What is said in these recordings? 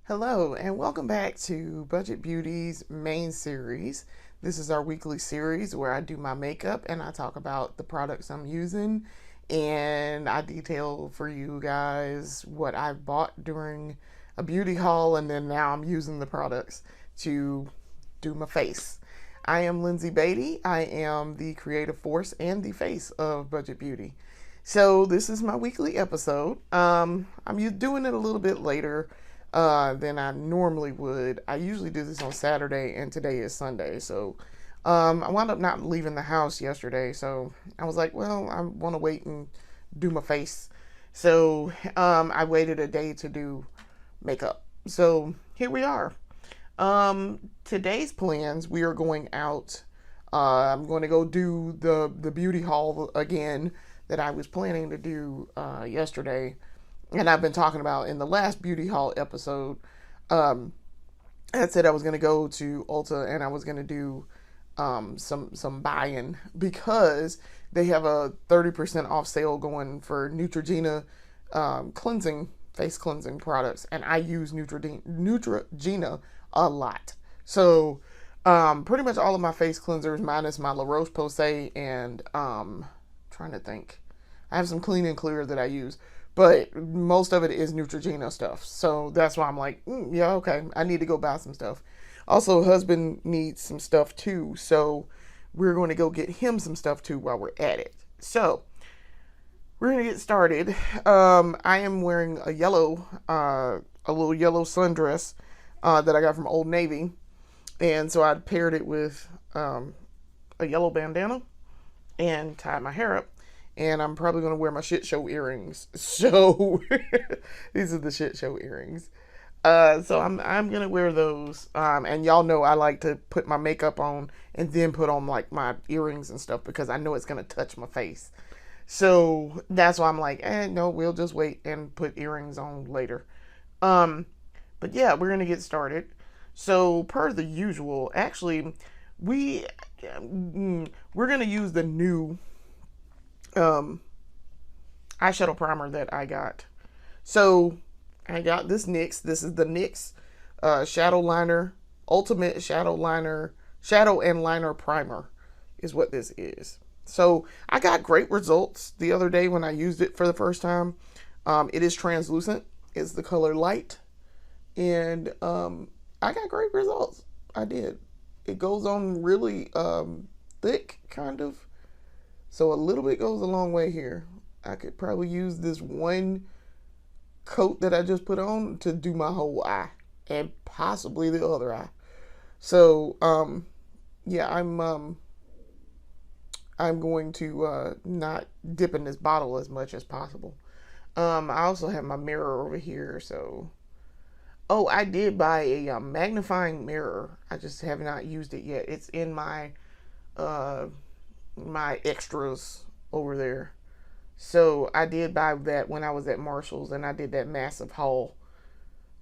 Hello, and welcome back to Budget Beauty's main series. This is our weekly series where I do my makeup and I talk about the products I'm using, and I detail for you guys what I bought during a beauty haul, and then now I'm using the products to do my face. I am Lindsay Beatty. I am the creative force and the face of Budget Beauty. So this is my weekly episode. I'm doing it a little bit later than I normally would. I usually do this on Saturday, and today is Sunday. So I wound up not leaving the house yesterday. So I was like, well, I want to wait and do my face. So I waited a day to do makeup. So here we are. Today's plans, we are going out. I'm going to go do the beauty haul again that I was planning to do yesterday, and I've been talking about in the last beauty haul episode. I said I was going to go to Ulta and I was going to do some buying because they have a 30% off sale going for Neutrogena face cleansing products, and I use Neutrogena a lot. So pretty much all of my face cleansers minus my La Roche-Posay and trying to think. I have some clean and clear that I use, but most of it is Neutrogena stuff. So that's why I'm like, yeah, okay, I need to go buy some stuff. Also, husband needs some stuff too, so we're going to go get him some stuff too while we're at it. So we're going to get started. I am wearing a little yellow sundress that I got from Old Navy, and so I paired it with a yellow bandana and tied my hair up. And I'm probably going to wear my shit show earrings. So these are the shit show earrings. So I'm going to wear those. And y'all know I like to put my makeup on and then put on like my earrings and stuff because I know it's going to touch my face. So that's why I'm like, no, we'll just wait and put earrings on later. But yeah, we're going to get started. So per the usual, actually, we're going to use the new eyeshadow primer that I got. So I got this NYX. This is the NYX Shadow Liner, Ultimate Shadow Liner, Shadow and Liner Primer is what this is. So I got great results the other day when I used it for the first time. It is translucent. It's the color light. And I got great results. I did. It goes on really thick, kind of. So a little bit goes a long way here. I could probably use this one coat that I just put on to do my whole eye and possibly the other eye. So yeah, I'm going to not dip in this bottle as much as possible. I also have my mirror over here. So I did buy a magnifying mirror. I just have not used it yet. It's in my extras over there. So I did buy that when I was at Marshall's and I did that massive haul.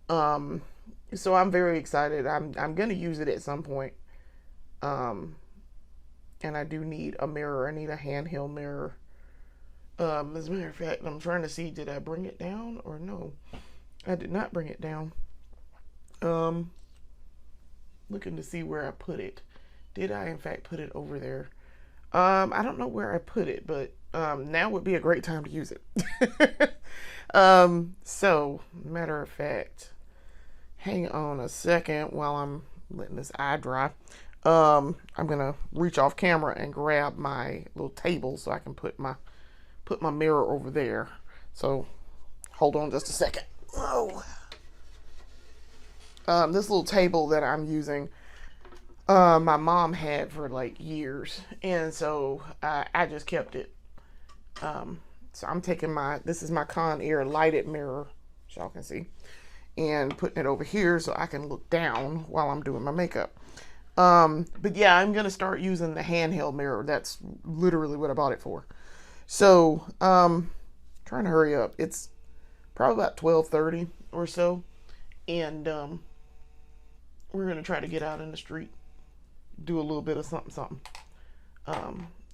So I'm very excited. I'm going to use it at some point. And I do need a mirror. I need a handheld mirror. As a matter of fact, I'm trying to see, did I bring it down or no? I did not bring it down. Looking to see where I put it. Did I in fact put it over there? I don't know where I put it, but now would be a great time to use it. So, matter of fact, hang on a second while I'm letting this eye dry. I'm gonna reach off camera and grab my little table so I can put my mirror over there. So, hold on just a second. Oh, this little table that I'm using. My mom had for like years, and so I just kept it. So I'm taking this is my Conair lighted mirror, so y'all can see, and putting it over here so I can look down while I'm doing my makeup. But yeah, I'm gonna start using the handheld mirror. That's literally what I bought it for. So trying to hurry up. It's probably about 12:30 or so, and we're gonna try to get out in the street, do a little bit of something.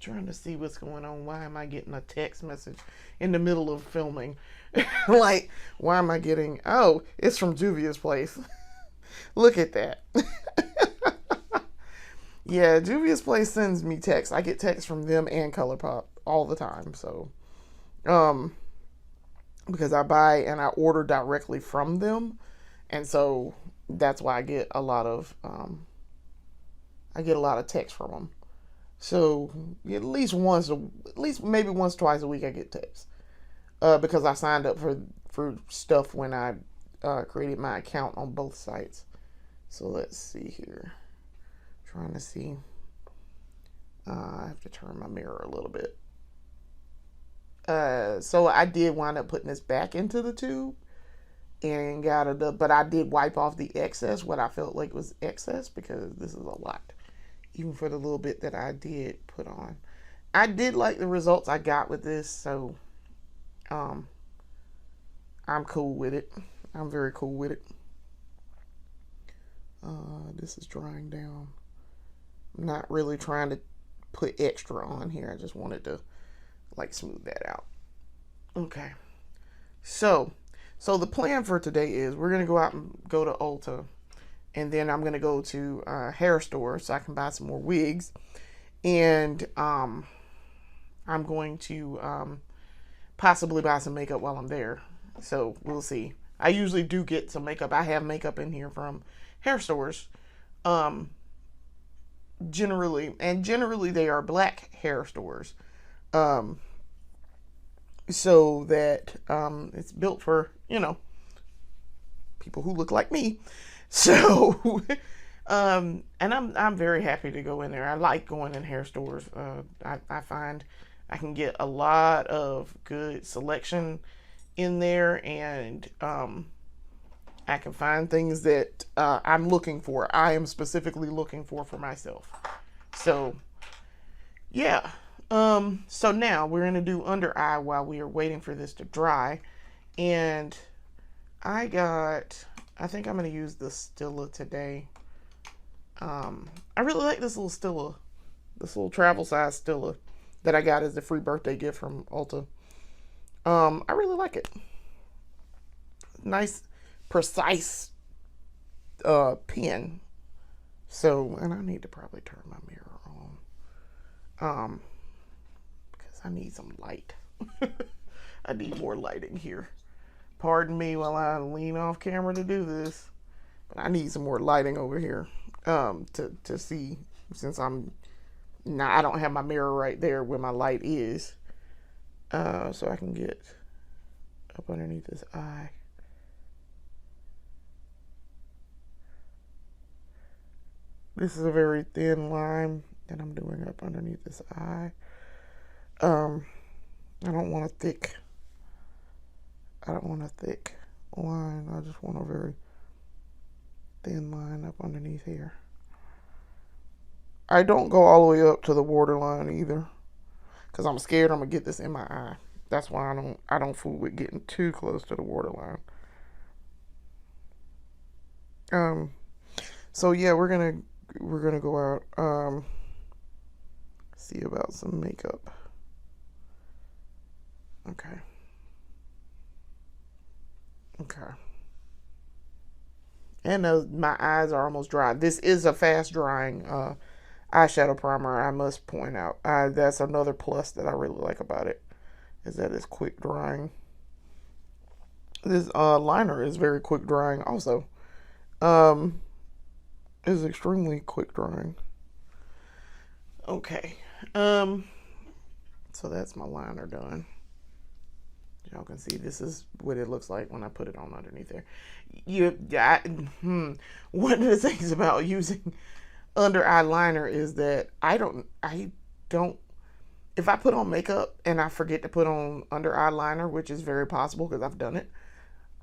Trying to see what's going on. Why am I getting a text message in the middle of filming? Like, why am I getting... Oh, it's from Juvia's Place. Look at that. Yeah, Juvia's Place sends me texts. I get texts from them and ColourPop all the time. So, because I buy and I order directly from them. And so that's why I get a lot of texts from them. So at least maybe once, twice a week I get texts. Because I signed up for stuff when I created my account on both sites. So let's see here. Trying to see. I have to turn my mirror a little bit. So I did wind up putting this back into the tube and but I did wipe off the excess, what I felt like was excess, because this is a lot, even for the little bit that I did put on. I did like the results I got with this, so I'm cool with it. I'm very cool with it. This is drying down. I'm not really trying to put extra on here. I just wanted to like smooth that out. Okay. So the plan for today is we're going to go out and go to Ulta, and then I'm going to go to a hair store so I can buy some more wigs, and I'm going to possibly buy some makeup while I'm there. So we'll see. I usually do get some makeup. I have makeup in here from hair stores, generally they are black hair stores, so that it's built for, people who look like me. So and I'm very happy to go in there. I like going in hair stores. I find I can get a lot of good selection in there, and I can find things that I'm looking for. I am specifically looking for myself. So, yeah. So now we're going to do under eye while we are waiting for this to dry. And I think I'm going to use the Stila today. I really like this little Stila, this little travel size Stila that I got as a free birthday gift from Ulta. I really like it. Nice, precise pen. So, and I need to probably turn my mirror on, because I need some light. I need more lighting here. Pardon me while I lean off camera to do this, but I need some more lighting over here to see, since I don't have my mirror right there where my light is, so I can get up underneath this eye. This is a very thin line that I'm doing up underneath this eye. I don't want a thick line. I just want a very thin line up underneath here. I don't go all the way up to the waterline either, because I'm scared I'm gonna get this in my eye. That's why I don't fool with getting too close to the waterline. So yeah, we're gonna go out, see about some makeup. Okay. And my eyes are almost dry. This is a fast drying eyeshadow primer, I must point out. That's another plus that I really like about it, is that it's quick drying. This liner is very quick drying also. Is extremely quick drying. Okay. So that's my liner done. Y'all can see this is what it looks like when I put it on underneath there. One of the things about using under eye liner is that I don't, if I put on makeup and I forget to put on under eye liner, which is very possible because I've done it,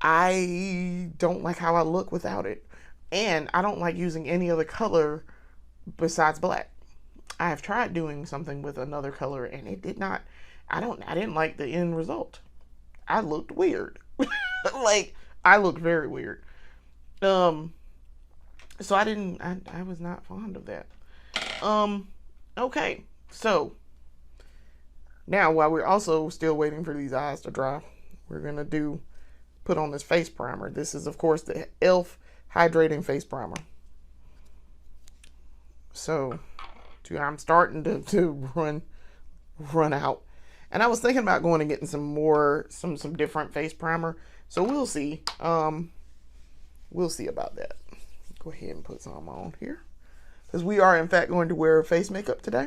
I don't like how I look without it. And I don't like using any other color besides black. I have tried doing something with another color and it did not, I didn't like the end result. I looked weird. Like, I looked very weird. So I was not fond of that. Okay. So Now, while we're also still waiting for these eyes to dry, we're going to put on this face primer. This is, of course, the e.l.f. Hydrating Face Primer. So, I'm starting to run out. And I was thinking about going and getting some different face primer. So we'll see. We'll see about that. Go ahead and put some on here, because we are in fact going to wear face makeup today.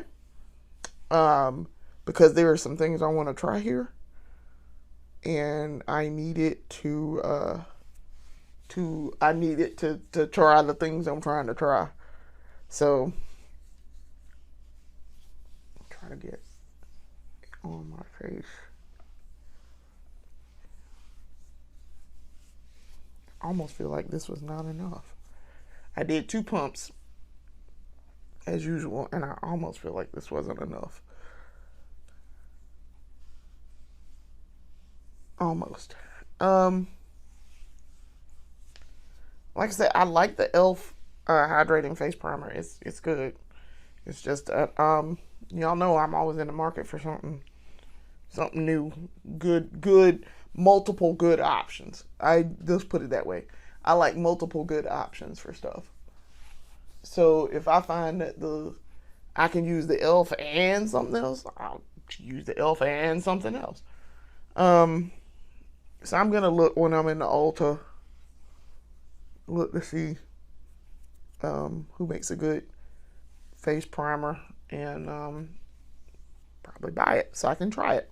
Because there are some things I want to try here, and I need it to try the things I'm trying to try. So try to get on my face. I almost feel like this was not enough. I did 2 pumps as usual, and I almost feel like this wasn't enough. Almost. Like I said, I like the e.l.f. Hydrating Face Primer. It's good. It's just y'all know I'm always in the market for something new, good, multiple good options. I just put it that way. I like multiple good options for stuff. So if I find that I can use the e.l.f. and something else, I'll use the e.l.f. and something else. So I'm gonna look when I'm in the Ulta. Look to see who makes a good face primer, and probably buy it so I can try it.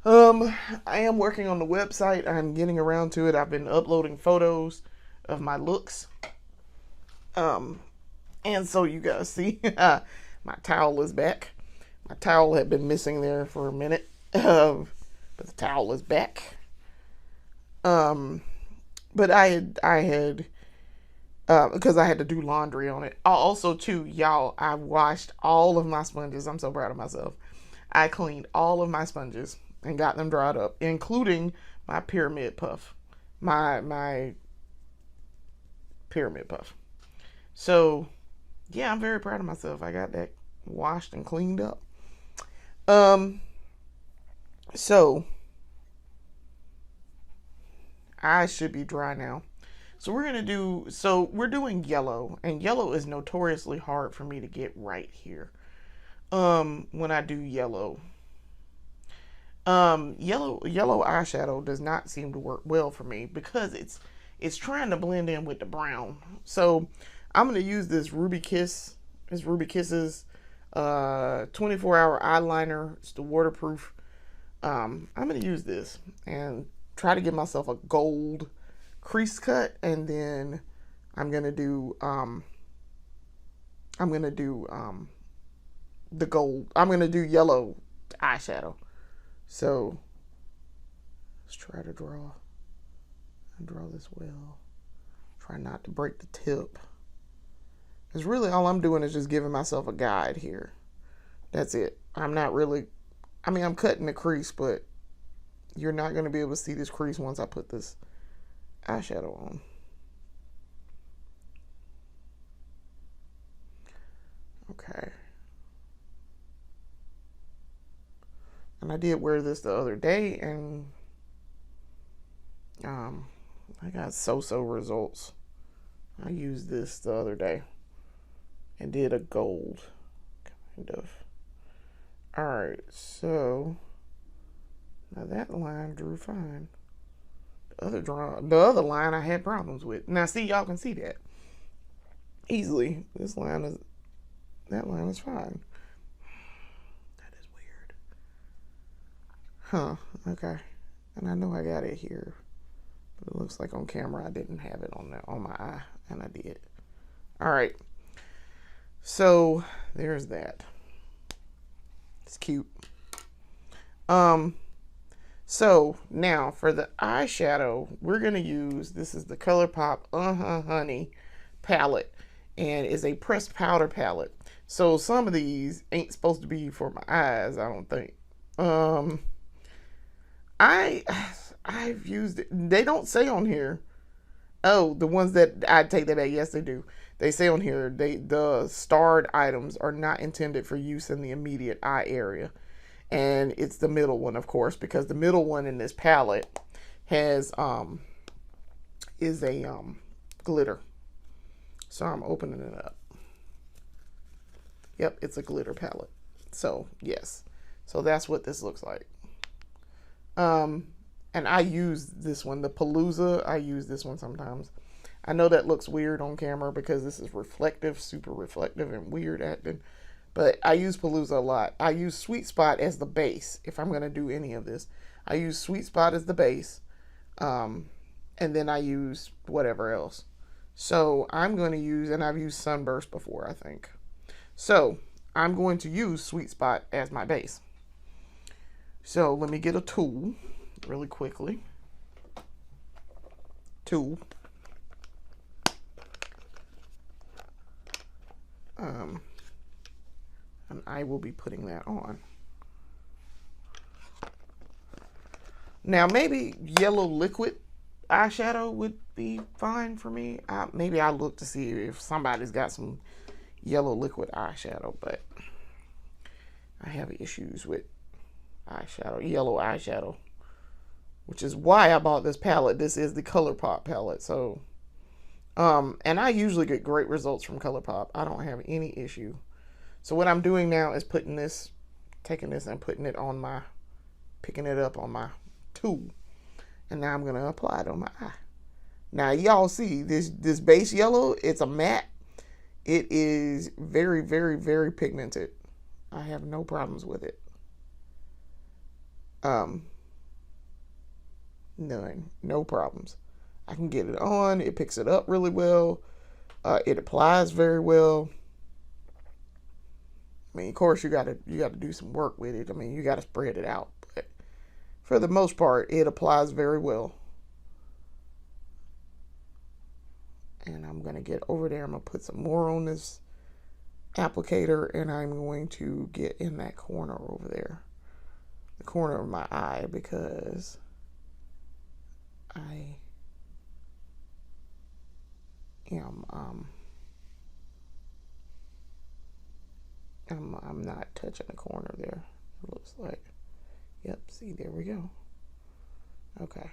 I am working on the website. I'm getting around to it. I've been uploading photos of my looks. And so you guys see, my towel is back. My towel had been missing there for a minute, but the towel is back. But I had because I had to do laundry on it. Also, too, y'all, I washed all of my sponges. I'm so proud of myself. I cleaned all of my sponges and got them dried up, including my pyramid puff. My pyramid puff. So, yeah, I'm very proud of myself. I got that washed and cleaned up. So I should be dry now. So we're doing yellow, and yellow is notoriously hard for me to get right here. When I do yellow. Yellow eyeshadow does not seem to work well for me because it's trying to blend in with the brown. So I'm gonna use this Ruby Kisses 24-hour eyeliner. It's the waterproof. I'm gonna use this and try to give myself a gold crease cut, and then I'm gonna do the gold. I'm gonna do yellow eyeshadow. So let's try to draw this well. Try not to break the tip. Because really all I'm doing is just giving myself a guide here. That's it. I'm cutting the crease, but you're not going to be able to see this crease once I put this eyeshadow on. Okay. And I did wear this the other day, and I got so-so results. I used this the other day and did a gold, kind of. Alright, so now that line drew fine. The other line I had problems with. Now see, y'all can see that easily. That line is fine. That is weird. Huh, okay. And I know I got it here, but it looks like on camera I didn't have it on my eye, and I did. Alright. So there's that. It's cute. So now for the eyeshadow, we're gonna use, this is the ColourPop Honey palette, and it's a pressed powder palette. So some of these ain't supposed to be for my eyes, I don't think. I've used it. They don't say on here. Oh, the ones that I take that back. Yes, they do. They say on here the starred items are not intended for use in the immediate eye area. And it's the middle one, of course, because the middle one in this palette has is a glitter. So I'm opening it up. Yep, it's a glitter palette. So yes, so that's what this looks like. And I use this one, the Palooza. I use this one sometimes. I know that looks weird on camera because this is reflective, super reflective and weird acting. But I use Palooza a lot. I use Sweet Spot as the base if I'm going to do any of this. I use Sweet Spot as the base. And then I use whatever else. So I'm going to use, and I've used Sunburst before, I think. So I'm going to use Sweet Spot as my base. So let me get a tool really quickly. Tool. And I will be putting that on. Now maybe yellow liquid eyeshadow would be fine for me. Maybe I'll look to see if somebody's got some yellow liquid eyeshadow, but I have issues with eyeshadow, yellow eyeshadow, which is why I bought this palette. This is the ColourPop palette. So, and I usually get great results from ColourPop. I don't have any issue. So what I'm doing now is taking this and putting it on my, picking it up on my tool. And now I'm going to apply it on my eye. Now y'all see this base yellow, it's a matte. It is very, very, very pigmented. I have no problems with it. None, no problems. I can get it on. It picks it up really well. It applies very well. I mean, of course, you gotta do some work with it. I mean, you gotta spread it out, but for the most part, it applies very well. And I'm gonna get over there. I'm gonna put some more on this applicator, and I'm going to get in that corner over there, the corner of my eye, because I am I'm not touching the corner there. It looks like. Yep, see, there we go. Okay.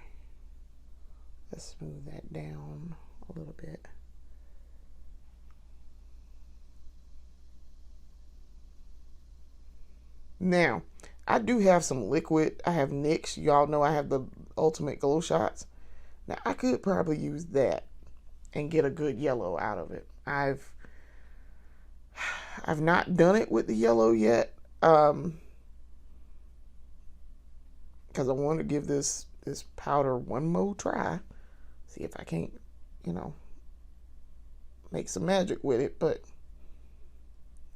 Let's smooth that down a little bit. Now, I do have some liquid. I have NYX. Y'all know I have the Ultimate Glow Shots. Now, I could probably use that and get a good yellow out of it. I've not done it with the yellow yet, because I want to give this powder one more try. See if I can't, make some magic with it, but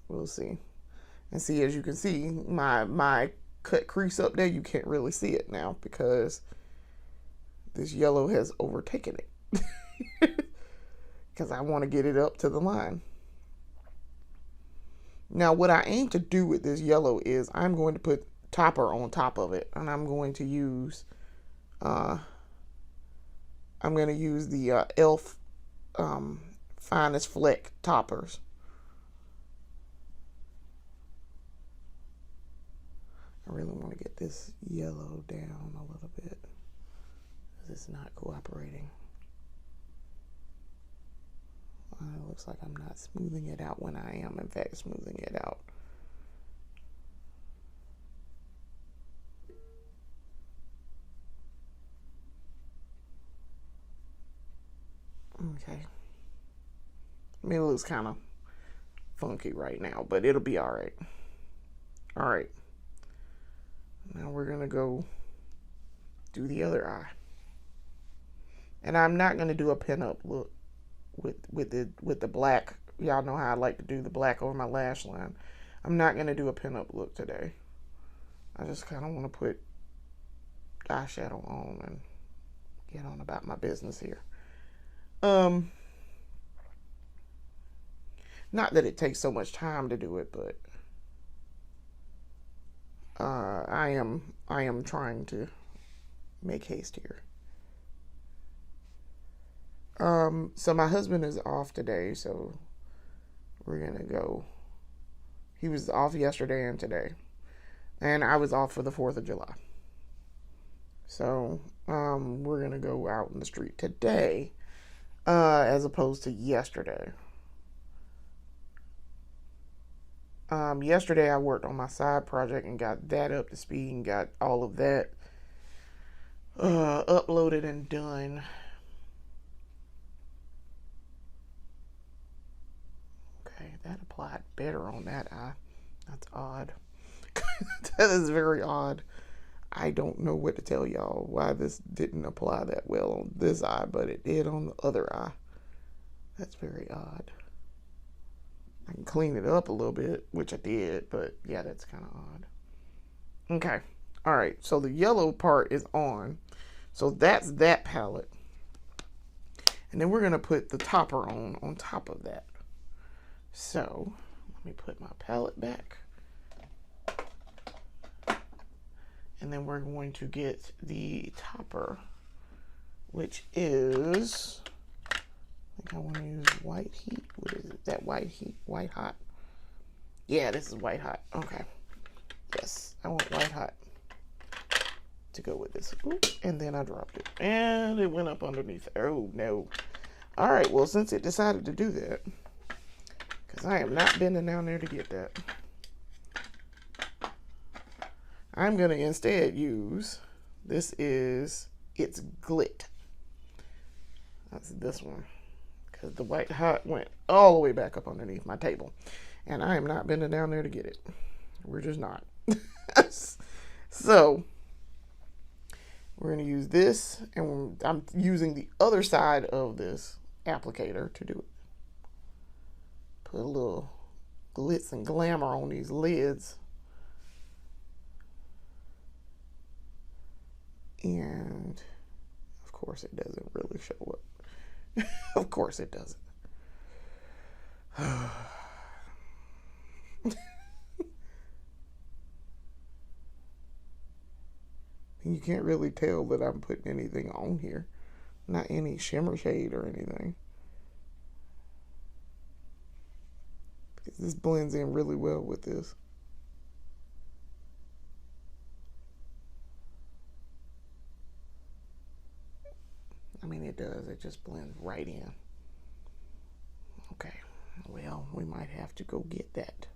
we'll see. And see, as you can see, my cut crease up there, you can't really see it now because this yellow has overtaken it. Because I want to get it up to the line. Now, what I aim to do with this yellow is I'm going to put topper on top of it, and I'm going to use the e.l.f. Finest Fleck toppers. I really want to get this yellow down a little bit because it's not cooperating. It looks like I'm not smoothing it out when I am, in fact, smoothing it out. Okay. I mean, it looks kind of funky right now, but it'll be all right. All right. Now we're going to go do the other eye. And I'm not going to do a pin-up look with the black. Y'all know how I like to do the black over my lash line. I'm not going to do a pin-up look today. I just kind of want to put eyeshadow on and get on about my business here. Not that it takes so much time to do it, but I am trying to make haste here. So my husband is off today, so we're gonna go. He was off yesterday and today. And I was off for the 4th of July. So we're going to go out in the street today as opposed to yesterday. Yesterday I worked on my side project and got that up to speed and got all of that uploaded and done. Okay, that applied better on that eye. That's odd. That is very odd. I don't know what to tell y'all why this didn't apply that well on this eye, but it did on the other eye. That's very odd. I can clean it up a little bit, which I did, but yeah, that's kind of odd. Okay. All right. So the yellow part is on. So that's that palette. And then we're going to put the topper on top of that. So let me put my palette back. And then we're going to get the topper, which is, I think I want to use white heat. What is it? That white heat? White hot? Yeah, this is white hot. Okay. Yes, I want white hot to go with this. Ooh, and then I dropped it. And it went up underneath. Oh, no. All right, well, since it decided to do that, because I am not bending down there to get that, I'm going to instead use, this is, it's Glit. That's this one. Because the white hot went all the way back up underneath my table. And I am not bending down there to get it. We're just not. So, we're going to use this. And I'm using the other side of this applicator to do it. Put a little glitz and glamour on these lids. And of course it doesn't really show up. Of course it doesn't. You can't really tell that I'm putting anything on here. Not any shimmer shade or anything. Because this blends in really well with this. I mean, it does. It just blends right in. Okay. Well, we might have to go get that.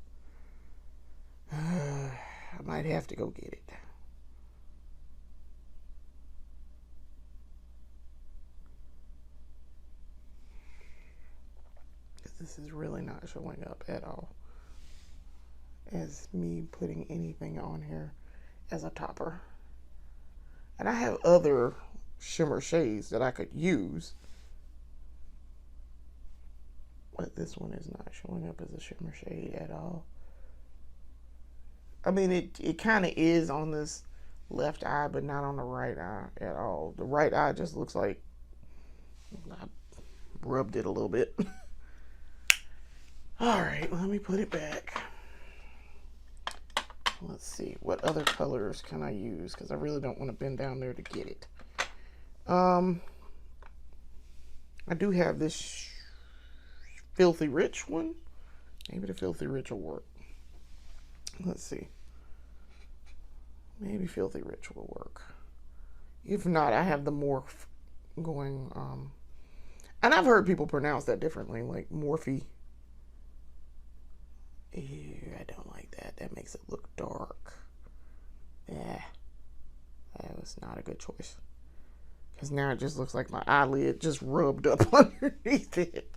I might have to go get it. Because this is really not showing up at all as me putting anything on here as a topper. And I have other shimmer shades that I could use, but this one is not showing up as a shimmer shade at all. I mean, it kind of is on this left eye, but not on the right eye at all. The right eye just looks like I rubbed it a little bit. All right, let me put it back. Let's see, what other colors can I use? Because I really don't want to bend down there to get it. I do have this Filthy Rich one. Maybe the Filthy Rich will work. Let's see. Maybe Filthy Rich will work. If not, I have the Morph going. And I've heard people pronounce that differently, like Morphe. Ew, I don't like that. That makes it look dark. Yeah, that was not a good choice. Because now it just looks like my eyelid just rubbed up underneath it.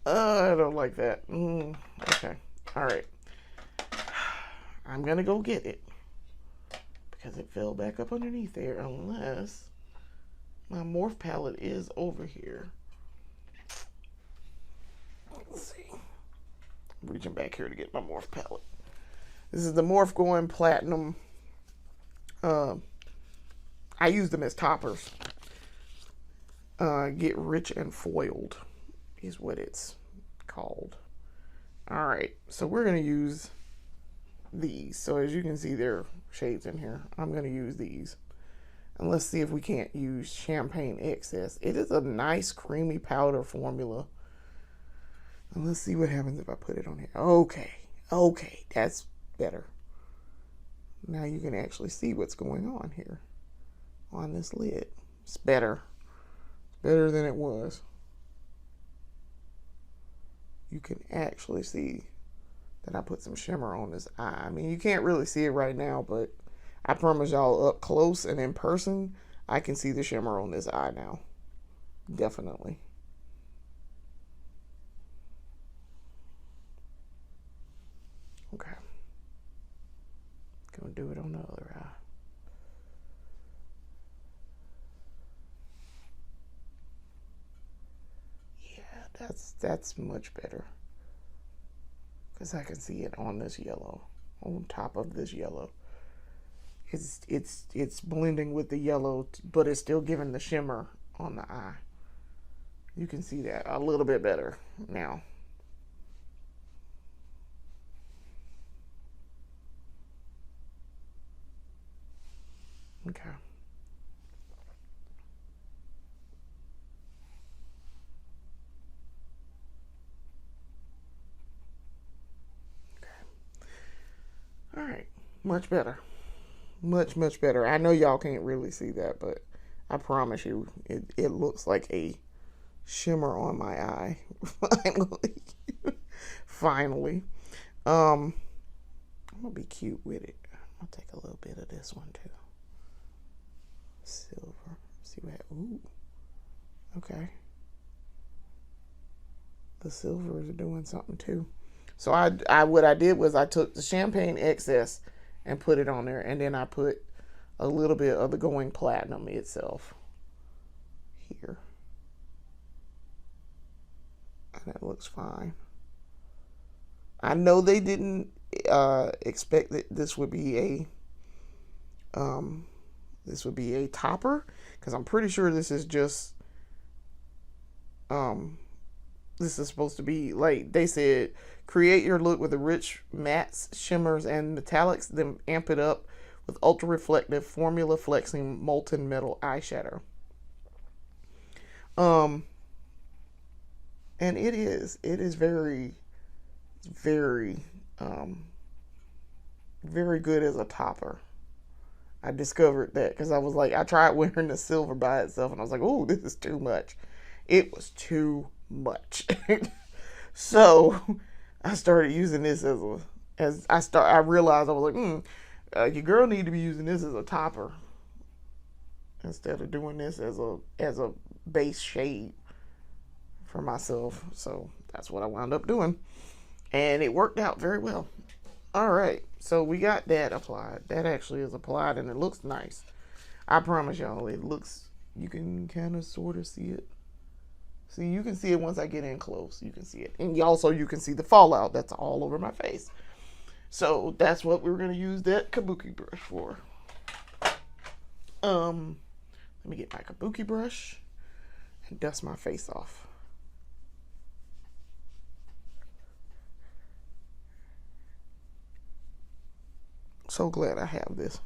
I don't like that. Okay. All right. I'm going to go get it. Because it fell back up underneath there. Unless my Morph palette is over here. Let's see. I'm reaching back here to get my Morph palette. This is the Morph Going Platinum. I use them as toppers. Get Rich and Foiled is what it's called. All right, so we're going to use these. So as you can see, there are shades in here. I'm going to use these. And let's see if we can't use Champagne Excess. It is a nice creamy powder formula. And let's see what happens if I put it on here. Okay, that's better. Now you can actually see what's going on here on this lid. It's better. Better than it was. You can actually see that I put some shimmer on this eye. I mean, you can't really see it right now, but I promise y'all up close and in person, I can see the shimmer on this eye now. Definitely. Okay. Gonna do it on the other eye. Yeah, that's much better. Because I can see it on this yellow, on top of this yellow. It's blending with the yellow, but it's still giving the shimmer on the eye. You can see that a little bit better now. Okay. All right. Much better. Much, much better. I know y'all can't really see that, but I promise you, it looks like a shimmer on my eye. Finally. Finally. I'm gonna be cute with it. I'll take a little bit of this one too. Silver. See what? Ooh. Okay. The silver is doing something too. So I what I did was I took the champagne excess and put it on there, and then I put a little bit of the going platinum itself here, and that looks fine. I know they didn't expect that this would be a topper, because I'm pretty sure this is just this is supposed to be, like they said, create your look with the rich mattes, shimmers, and metallics, then amp it up with ultra reflective formula flexing molten metal eyeshadow. Um, and it is very, very, very good as a topper. I discovered that because I was like, I tried wearing the silver by itself, and I was like, oh, this is too much. It was too much. So I started using this I realized, I was like, your girl need to be using this as a topper instead of doing this as a base shade for myself. So that's what I wound up doing, and it worked out very well. All right, so we got that applied. That actually is applied, and it looks nice. I promise y'all, it looks. You can kind of sort of see it. See, you can see it once I get in close. You can see it. And also you can see the fallout that's all over my face. So that's what we're going to use that kabuki brush for. Let me get my kabuki brush and dust my face off. So glad I have this.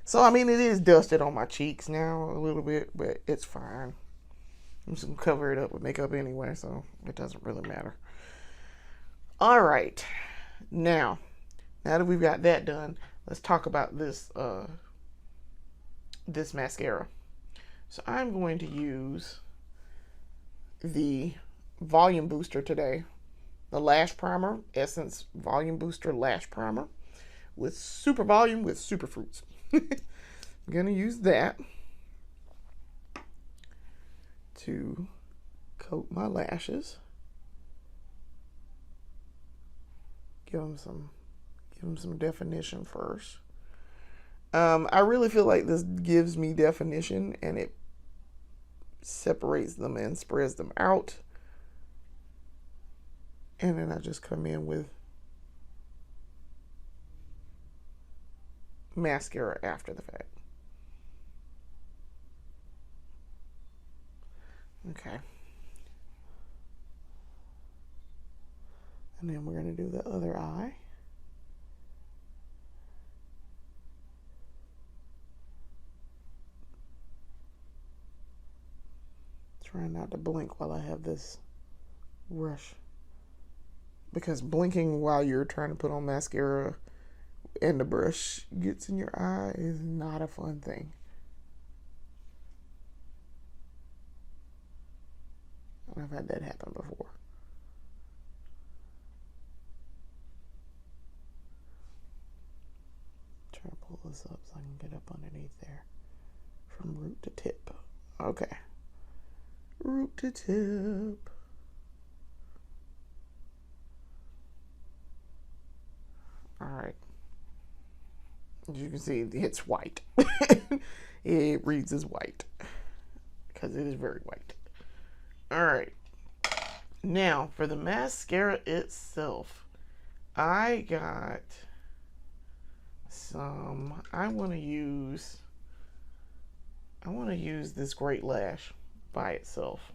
So, I mean, it is dusted on my cheeks now a little bit, but it's fine. I'm just going to cover it up with makeup anyway, so it doesn't really matter. All right. Now that we've got that done, let's talk about this this mascara. So I'm going to use the Volume Booster today. The Lash Primer, Essence Volume Booster Lash Primer with super volume with super fruits. I'm going to use that to coat my lashes. Give them some definition first. I really feel like this gives me definition, and it separates them and spreads them out. And then I just come in with mascara after the fact. Okay. And then we're going to do the other eye. Trying not to blink while I have this brush, because blinking while you're trying to put on mascara and the brush gets in your eye is not a fun thing. I've had that happen before. Try to pull this up so I can get up underneath there from root to tip. Okay. Root to tip. All right. As you can see, it's white. It reads as white because it is very white. All right. Now, for the mascara itself, I got some. I want to use this Great Lash by itself.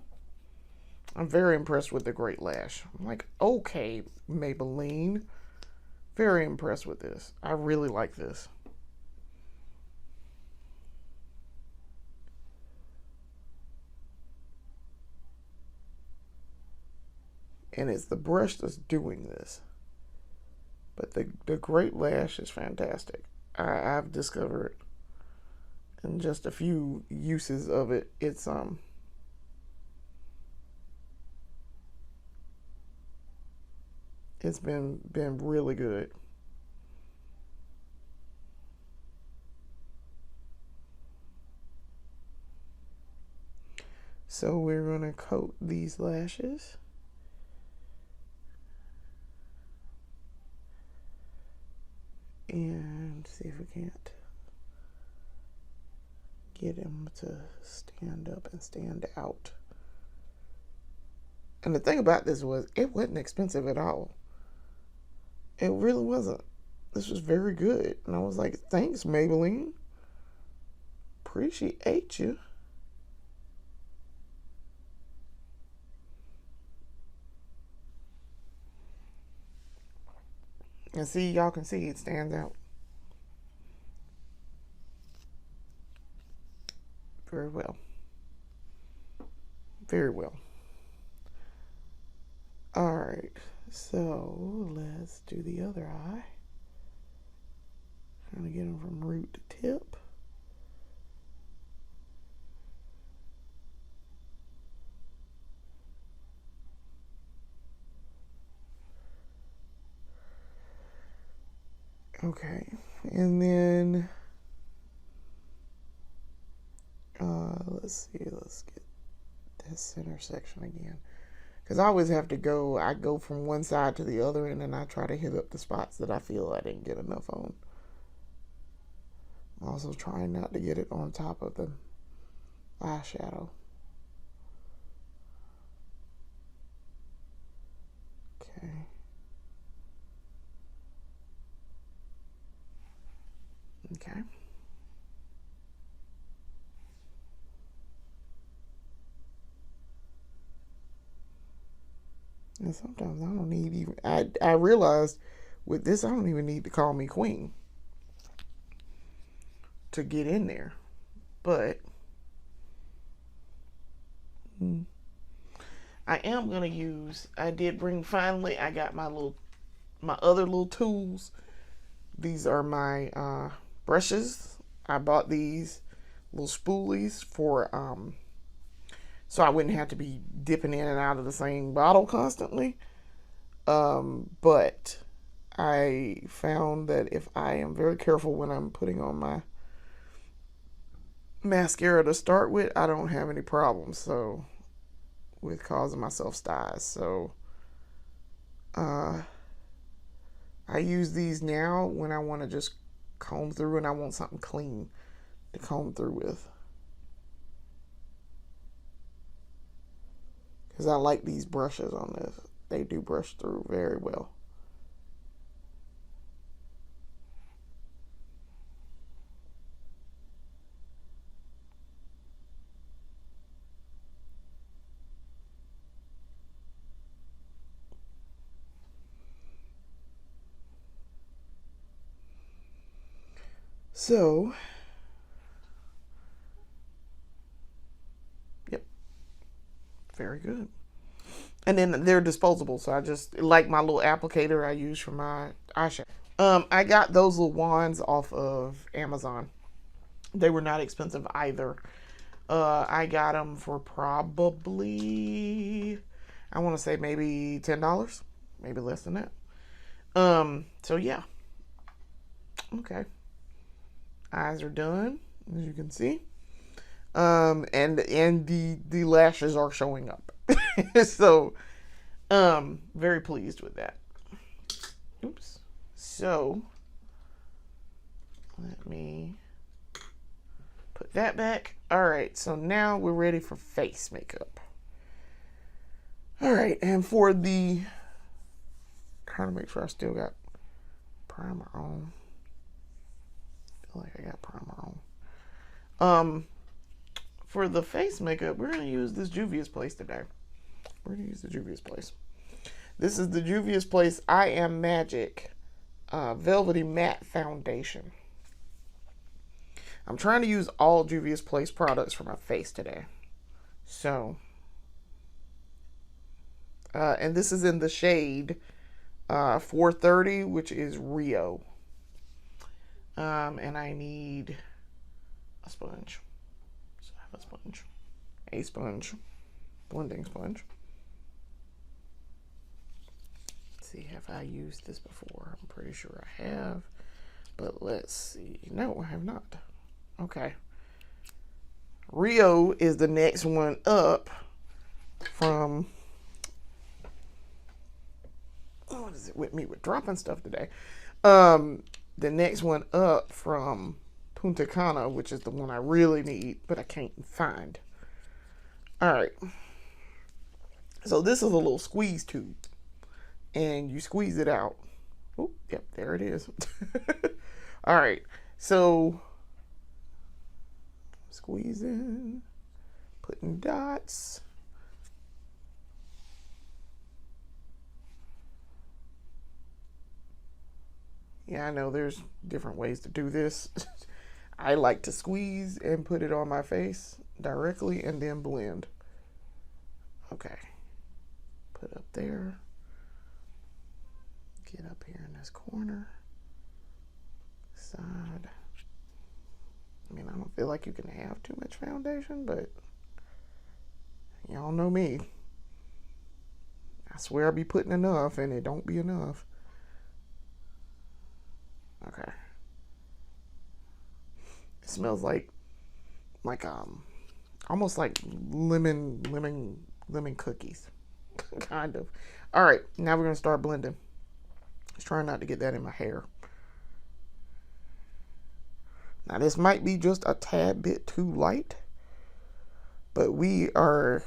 I'm very impressed with the Great Lash. I'm like, okay, Maybelline. Very impressed with this. I really like this. And it's the brush that's doing this. But the Great Lash is fantastic. I've discovered in just a few uses of it, it's been really good. So we're gonna coat these lashes. And see if we can't get him to stand up and stand out. And the thing about this was, it wasn't expensive at all. It really wasn't. This was very good. And I was like, thanks, Maybelline. Appreciate you. And see, y'all can see it stands out. Very well. Very well. All right. So let's do the other eye. Trying to get them from root to tip. Okay, and then let's see, let's get this center section again, because I always have to go, I go from one side to the other, and then I try to hit up the spots that I feel I didn't get enough on. I'm also trying not to get it on top of the eyeshadow. Okay. Okay. And sometimes I don't need even, I realized with this, I don't even need to call me queen to get in there. But I am going to use, I did bring, finally, I got my other little tools. These are my brushes. I bought these little spoolies for so I wouldn't have to be dipping in and out of the same bottle constantly. But I found that if I am very careful when I'm putting on my mascara to start with, I don't have any problems with causing myself styes. So I use these now when I want to just comb through and I want something clean to comb through with. Because I like these brushes on this. They do brush through very well. So, yep, very good. And then they're disposable, so I just, like my little applicator I use for my eyeshadow. I got those little wands off of Amazon. They were not expensive either. I got them for probably, I want to say maybe $10, maybe less than that. So yeah. Okay. Eyes are done, as you can see. And the lashes are showing up. So, very pleased with that. Oops. So, let me put that back. All right, so now we're ready for face makeup. All right, and for the, trying to make sure I still got primer on. I feel like I got primer on. For the face makeup, we're gonna use this Juvia's Place today. We're gonna use the Juvia's Place. This is the Juvia's Place I Am Magic Velvety Matte Foundation. I'm trying to use all Juvia's Place products for my face today. So, and this is in the shade 430, which is Rio. And I need a sponge. So I have a sponge, blending sponge. Let's see, have I used this before? I'm pretty sure I have, but let's see. No, I have not. Okay. Rio is the next one up from, what is it with me? We're dropping stuff today. The next one up from Punta Cana, which is the one I really need, but I can't find. All right. So this is a little squeeze tube, and you squeeze it out. Oh, yep, there it is. All right. So squeezing, putting dots. Yeah, I know there's different ways to do this. I like to squeeze and put it on my face directly and then blend. Okay. Put up there. Get up here in this corner. Side. I mean, I don't feel like you can have too much foundation, but y'all know me. I swear I be putting enough and it don't be enough. Okay. It smells like almost like lemon cookies. Kind of. All right, now we're gonna start blending. Just trying not to get that in my hair. Now this might be just a tad bit too light, but we are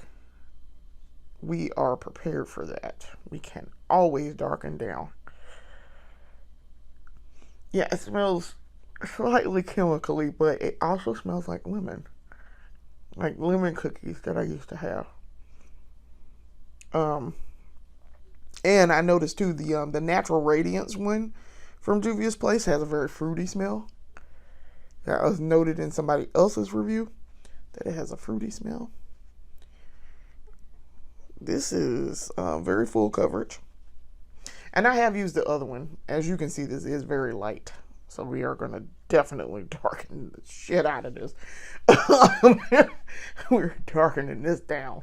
prepared for that. We can always darken down. Yeah, it smells slightly chemically, but it also smells like lemon cookies that I used to have. And I noticed too the Natural Radiance one from Juvia's Place has a very fruity smell. That was noted in somebody else's review that it has a fruity smell. This is very full coverage. And I have used the other one. As you can see, this is very light. So we are going to definitely darken the shit out of this. We're darkening this down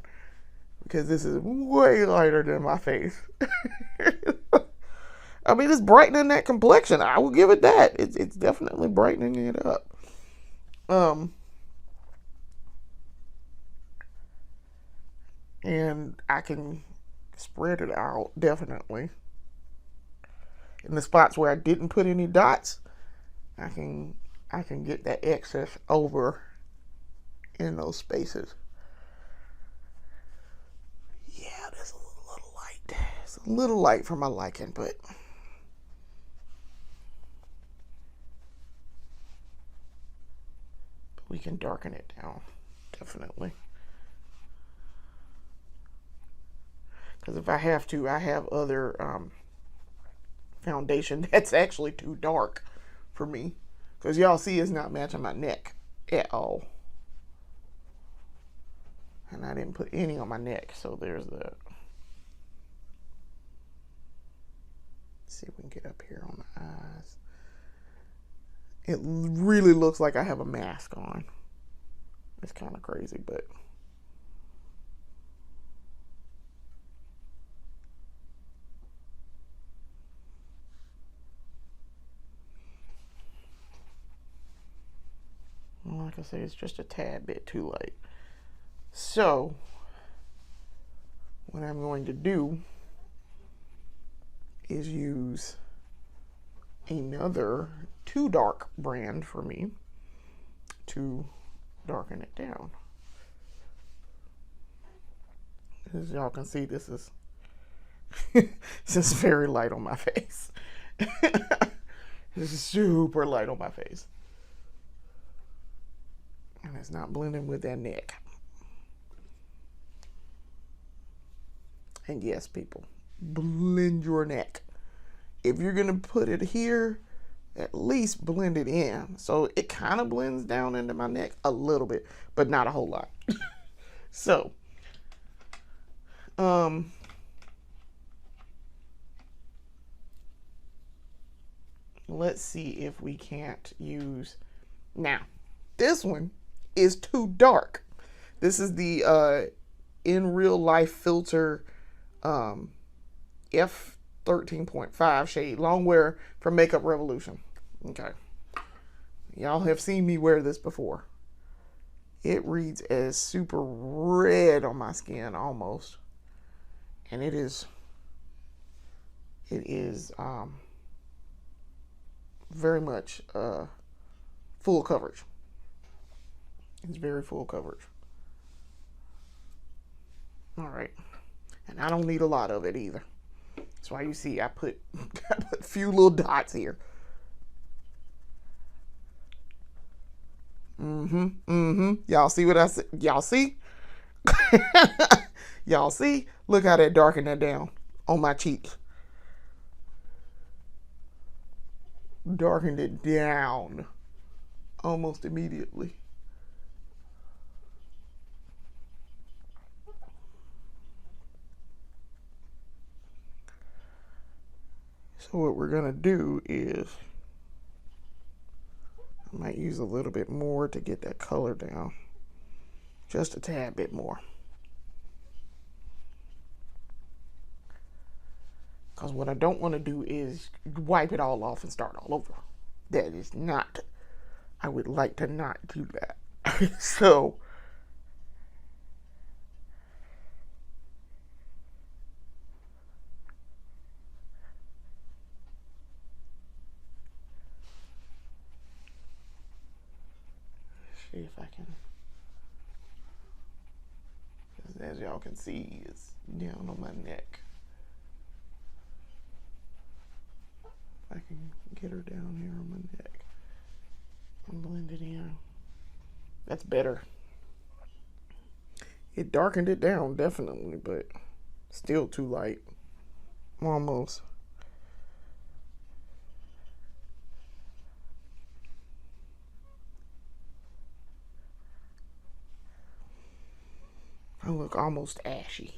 because this is way lighter than my face. I mean, it's brightening that complexion. I will give it that. It's definitely brightening it up. And I can spread it out, definitely. In the spots where I didn't put any dots, I can get that excess over in those spaces. Yeah, that's a little light. It's a little light for my liking, but we can darken it down, definitely. Because if I have to, I have other foundation that's actually too dark for me. Because y'all see it's not matching my neck at all. And I didn't put any on my neck, so there's that. Let's see if we can get up here on the eyes. It really looks like I have a mask on. It's kind of crazy, but like I say, it's just a tad bit too light. So what I'm going to do is use another too dark brand for me to darken it down. As y'all can see, this is this is very light on my face. This is super light on my face. And it's not blending with that neck. And yes, people, blend your neck. If you're gonna put it here, at least blend it in. So it kind of blends down into my neck a little bit, but not a whole lot. So, let's see if we can't use, now, this one is too dark. This is the In Real Life Filter F13.5 shade Longwear from Makeup Revolution. Okay. Y'all have seen me wear this before. It reads as super red on my skin almost. And it is very much full coverage. It's very full coverage. All right. And I don't need a lot of it either. That's why you see I put a few little dots here. Y'all see what I said? Y'all see? Y'all see? Look how that darkened that down on my cheeks. Darkened it down almost immediately. So what we're gonna do is, I might use a little bit more to get that color down. Just a tad bit more. Because what I don't want to do is wipe it all off and start all over. That is not, I would like to not do that. So, see if I can, as y'all can see, it's down on my neck. If I can get her down here on my neck and blend it in. That's better. It darkened it down, definitely, but still too light. Almost. I look almost ashy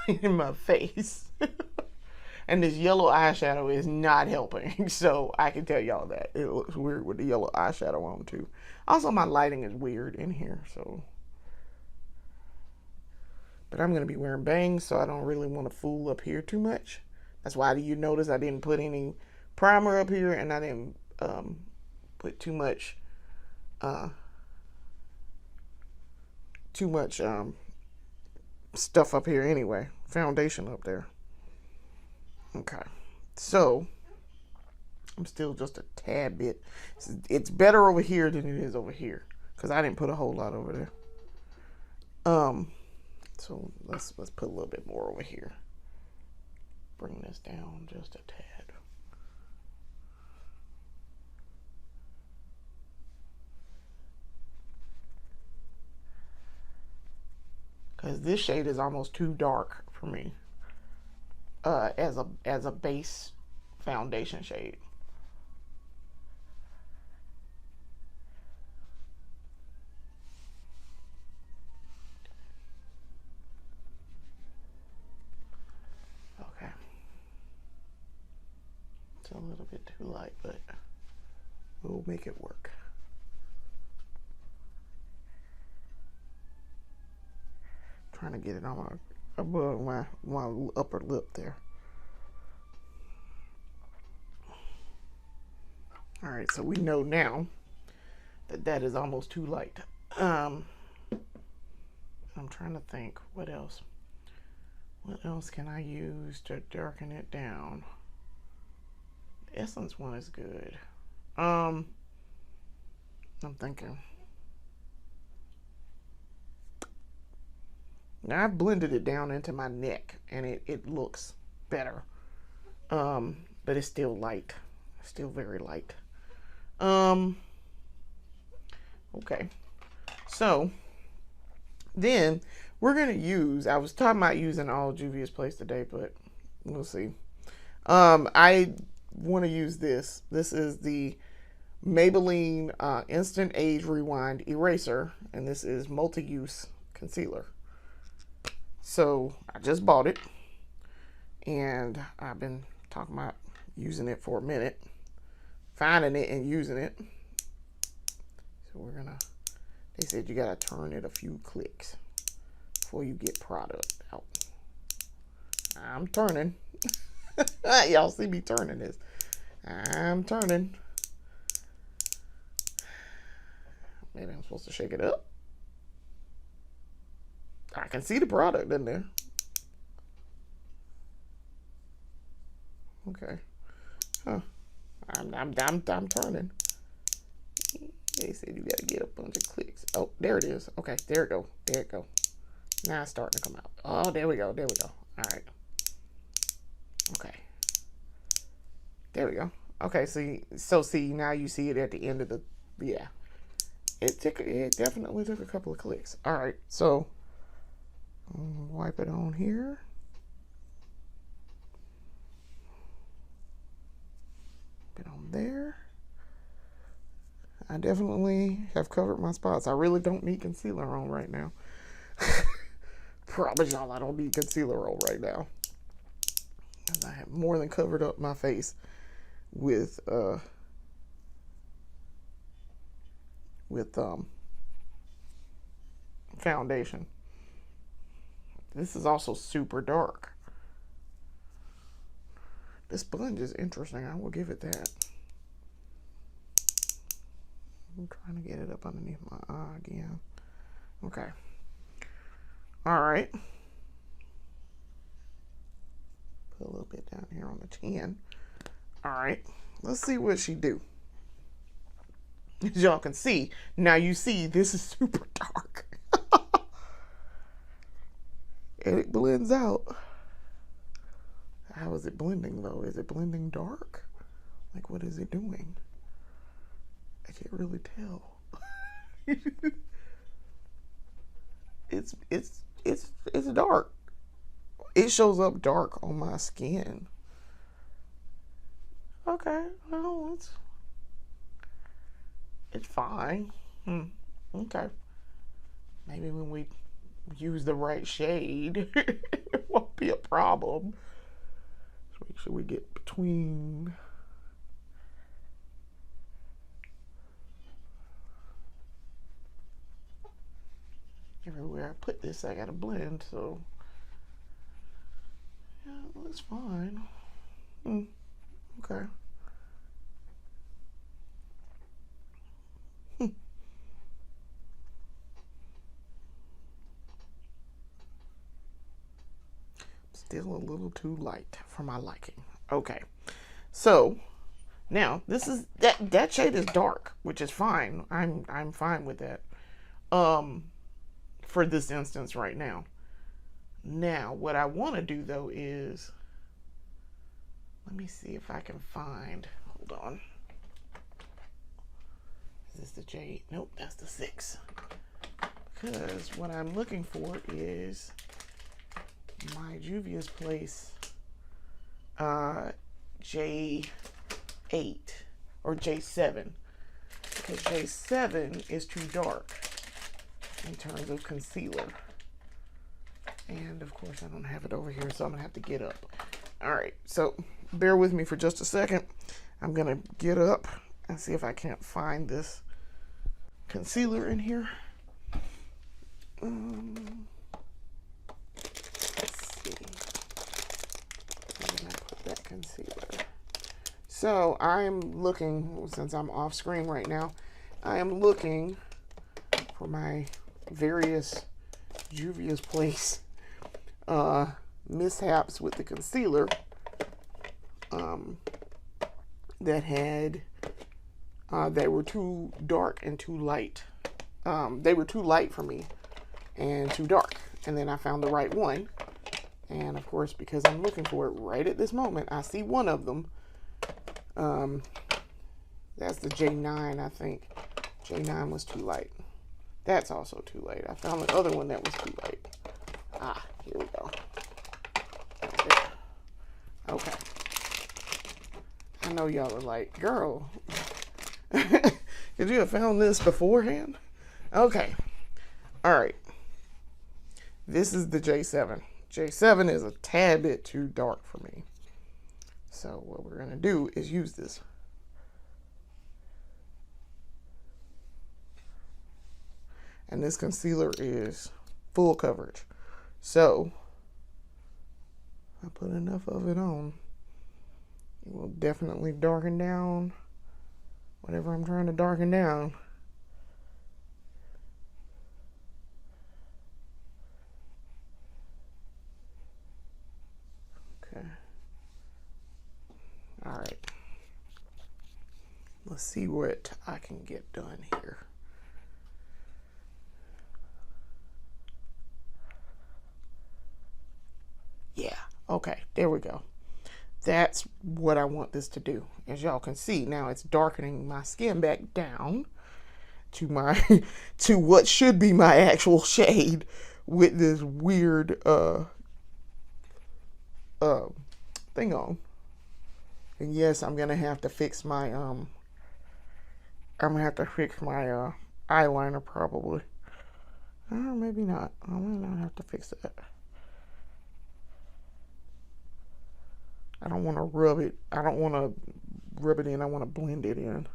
in my face. And this yellow eyeshadow is not helping. So I can tell y'all that. It looks weird with the yellow eyeshadow on too. Also, my lighting is weird in here, so. But I'm going to be wearing bangs, so I don't really want to fool up here too much. That's why you notice I didn't put any primer up here, and I didn't put too much stuff up here anyway. Foundation up there. Okay, so I'm still just a tad bit. It's better over here than it is over here because I didn't put a whole lot over there. So let's put a little bit more over here. Bring this down just a tad. Because this shade is almost too dark for me. As a base foundation shade. Okay. It's a little bit too light, but We'll make it work. Trying to get it on above my upper lip there. All right, so we know now that that is almost too light. I'm trying to think, what else? What else can I use to darken it down? The Essence one is good. I'm thinking. Now I've blended it down into my neck and it looks better. But it's still light. Still very light. Okay. So then we're gonna use, I was talking about using all Juvia's Place today, but we'll see. I want to use this. This is the Maybelline Instant Age Rewind Eraser, and this is multi-use concealer. So I just bought it, and I've been talking about using it for a minute, finding it and using it. So we're gonna, they said you gotta turn it a few clicks before you get product out. I'm turning. Y'all see me turning this. I'm turning. Maybe I'm supposed to shake it up. I can see the product in there. Okay. Huh. I'm turning. They said you gotta get a bunch of clicks. Oh, there it is. Okay, there it go. There it go. Now it's starting to come out. Oh, there we go. There we go. All right. Okay. There we go. Okay, so see, now you see it at the end of the, yeah. It definitely took a couple of clicks. All right, so wipe it on here. Wipe it on there. I definitely have covered my spots. I really don't need concealer on right now. Promise y'all I don't need concealer on right now. I have more than covered up my face with foundation. This is also super dark. This sponge is interesting. I will give it that. I'm trying to get it up underneath my eye again. Okay. All right. Put a little bit down here on the chin. All right. Let's see what she do. As y'all can see, now you see this is super dark. And it blends out. How is it blending though? Is it blending dark? Like, what is it doing? I can't really tell. It's dark. It shows up dark on my skin. Okay, well, it's fine. Okay. Maybe when we use the right shade, it won't be a problem. So make sure we get between. Everywhere I put this, I gotta blend, so yeah, it looks fine. Okay. Still a little too light for my liking. Okay, so now this is that shade is dark, which is fine. I'm fine with that. For this instance right now. Now, what I want to do though is, let me see if I can find, hold on. Is this the J? Nope, that's the 6. Because what I'm looking for is my Juvia's Place J8 or J7. Because J7 is too dark in terms of concealer. And of course I don't have it over here, so I'm gonna have to get up. All right, so bear with me for just a second. I'm gonna get up Let's see if I can't find this concealer in here. Let's see. Where did I put that concealer? So I'm looking, since I'm off screen right now, I am looking for my various Juvia's Place mishaps with the concealer that had they were too dark and too light. They were too light for me and too dark. And then I found the right one. And of course, because I'm looking for it right at this moment, I see one of them. That's the J9, I think. J9 was too light. That's also too light. I found the other one that was too light. Ah, here we go. Okay. I know y'all are like, girl, could you have found this beforehand? Okay. All right. This is the J7. J7 is a tad bit too dark for me. So what we're going to do is use this. And this concealer is full coverage. So I put enough of it on. It will definitely darken down whatever I'm trying to darken down. Okay. All right. Let's see what I can get done here. Yeah, okay, there we go. That's what I want this to do. As y'all can see, now it's darkening my skin back down to my to what should be my actual shade with this weird thing on. And yes, I'm gonna have to fix my eyeliner probably. Or maybe not. I might not have to fix that. I don't want to rub it. I don't want to rub it in. I want to blend it in.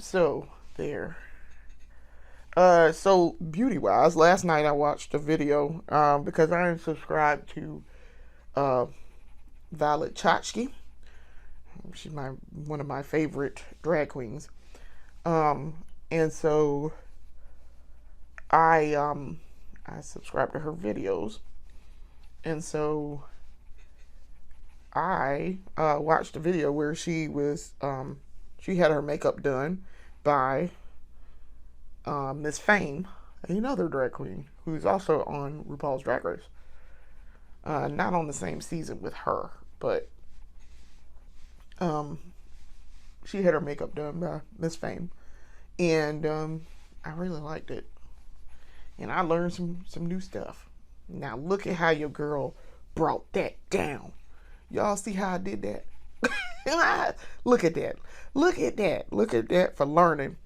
So there. So beauty wise, last night I watched a video because I am subscribed to Violet Chachki. She's one of my favorite drag queens. And so I subscribe to her videos, and so I watched a video where she was she had her makeup done by Miss Fame, another drag queen who's also on RuPaul's Drag Race. Not on the same season with her, but she had her makeup done by Miss Fame, and I really liked it. And I learned some new stuff. Now look at how your girl brought that down. Y'all see how I did that? Look at that. Look at that. Look at that for learning.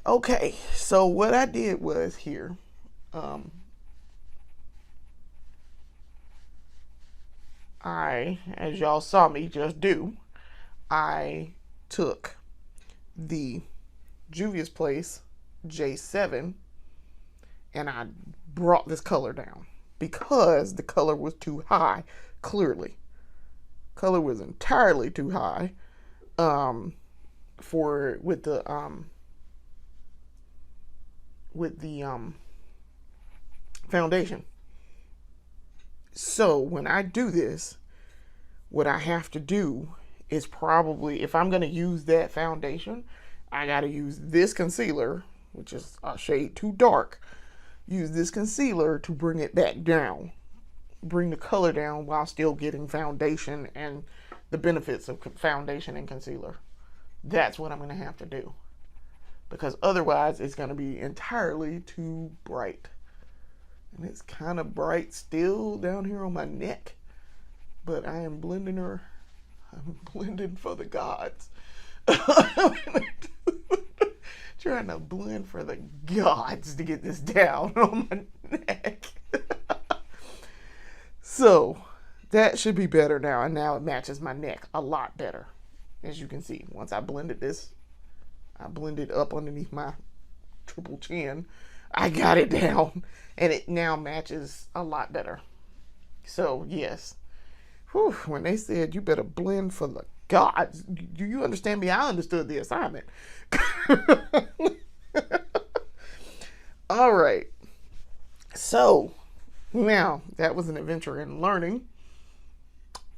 Okay, so what I did was here. As y'all saw me just do, I took the Juvia's Place J7 and I brought this color down because the color was too high. Clearly, color was entirely too high with the foundation. So when I do this, what I have to do is probably, if I'm going to use that foundation, I got to use this concealer, which is a shade too dark. Use this concealer to bring it back down, bring the color down while still getting foundation and the benefits of foundation and concealer. That's what I'm going to have to do, because otherwise it's going to be entirely too bright. And it's kind of bright still down here on my neck, but I am blending her. I'm blending for the gods. Trying to blend for the gods to get this down on my neck. So that should be better now. And now it matches my neck a lot better. As you can see, once I blended this, I blended up underneath my triple chin. I got it down, and it now matches a lot better. So yes, whew, when they said you better blend for the gods, do you understand me? I understood the assignment. All right. So now that was an adventure in learning,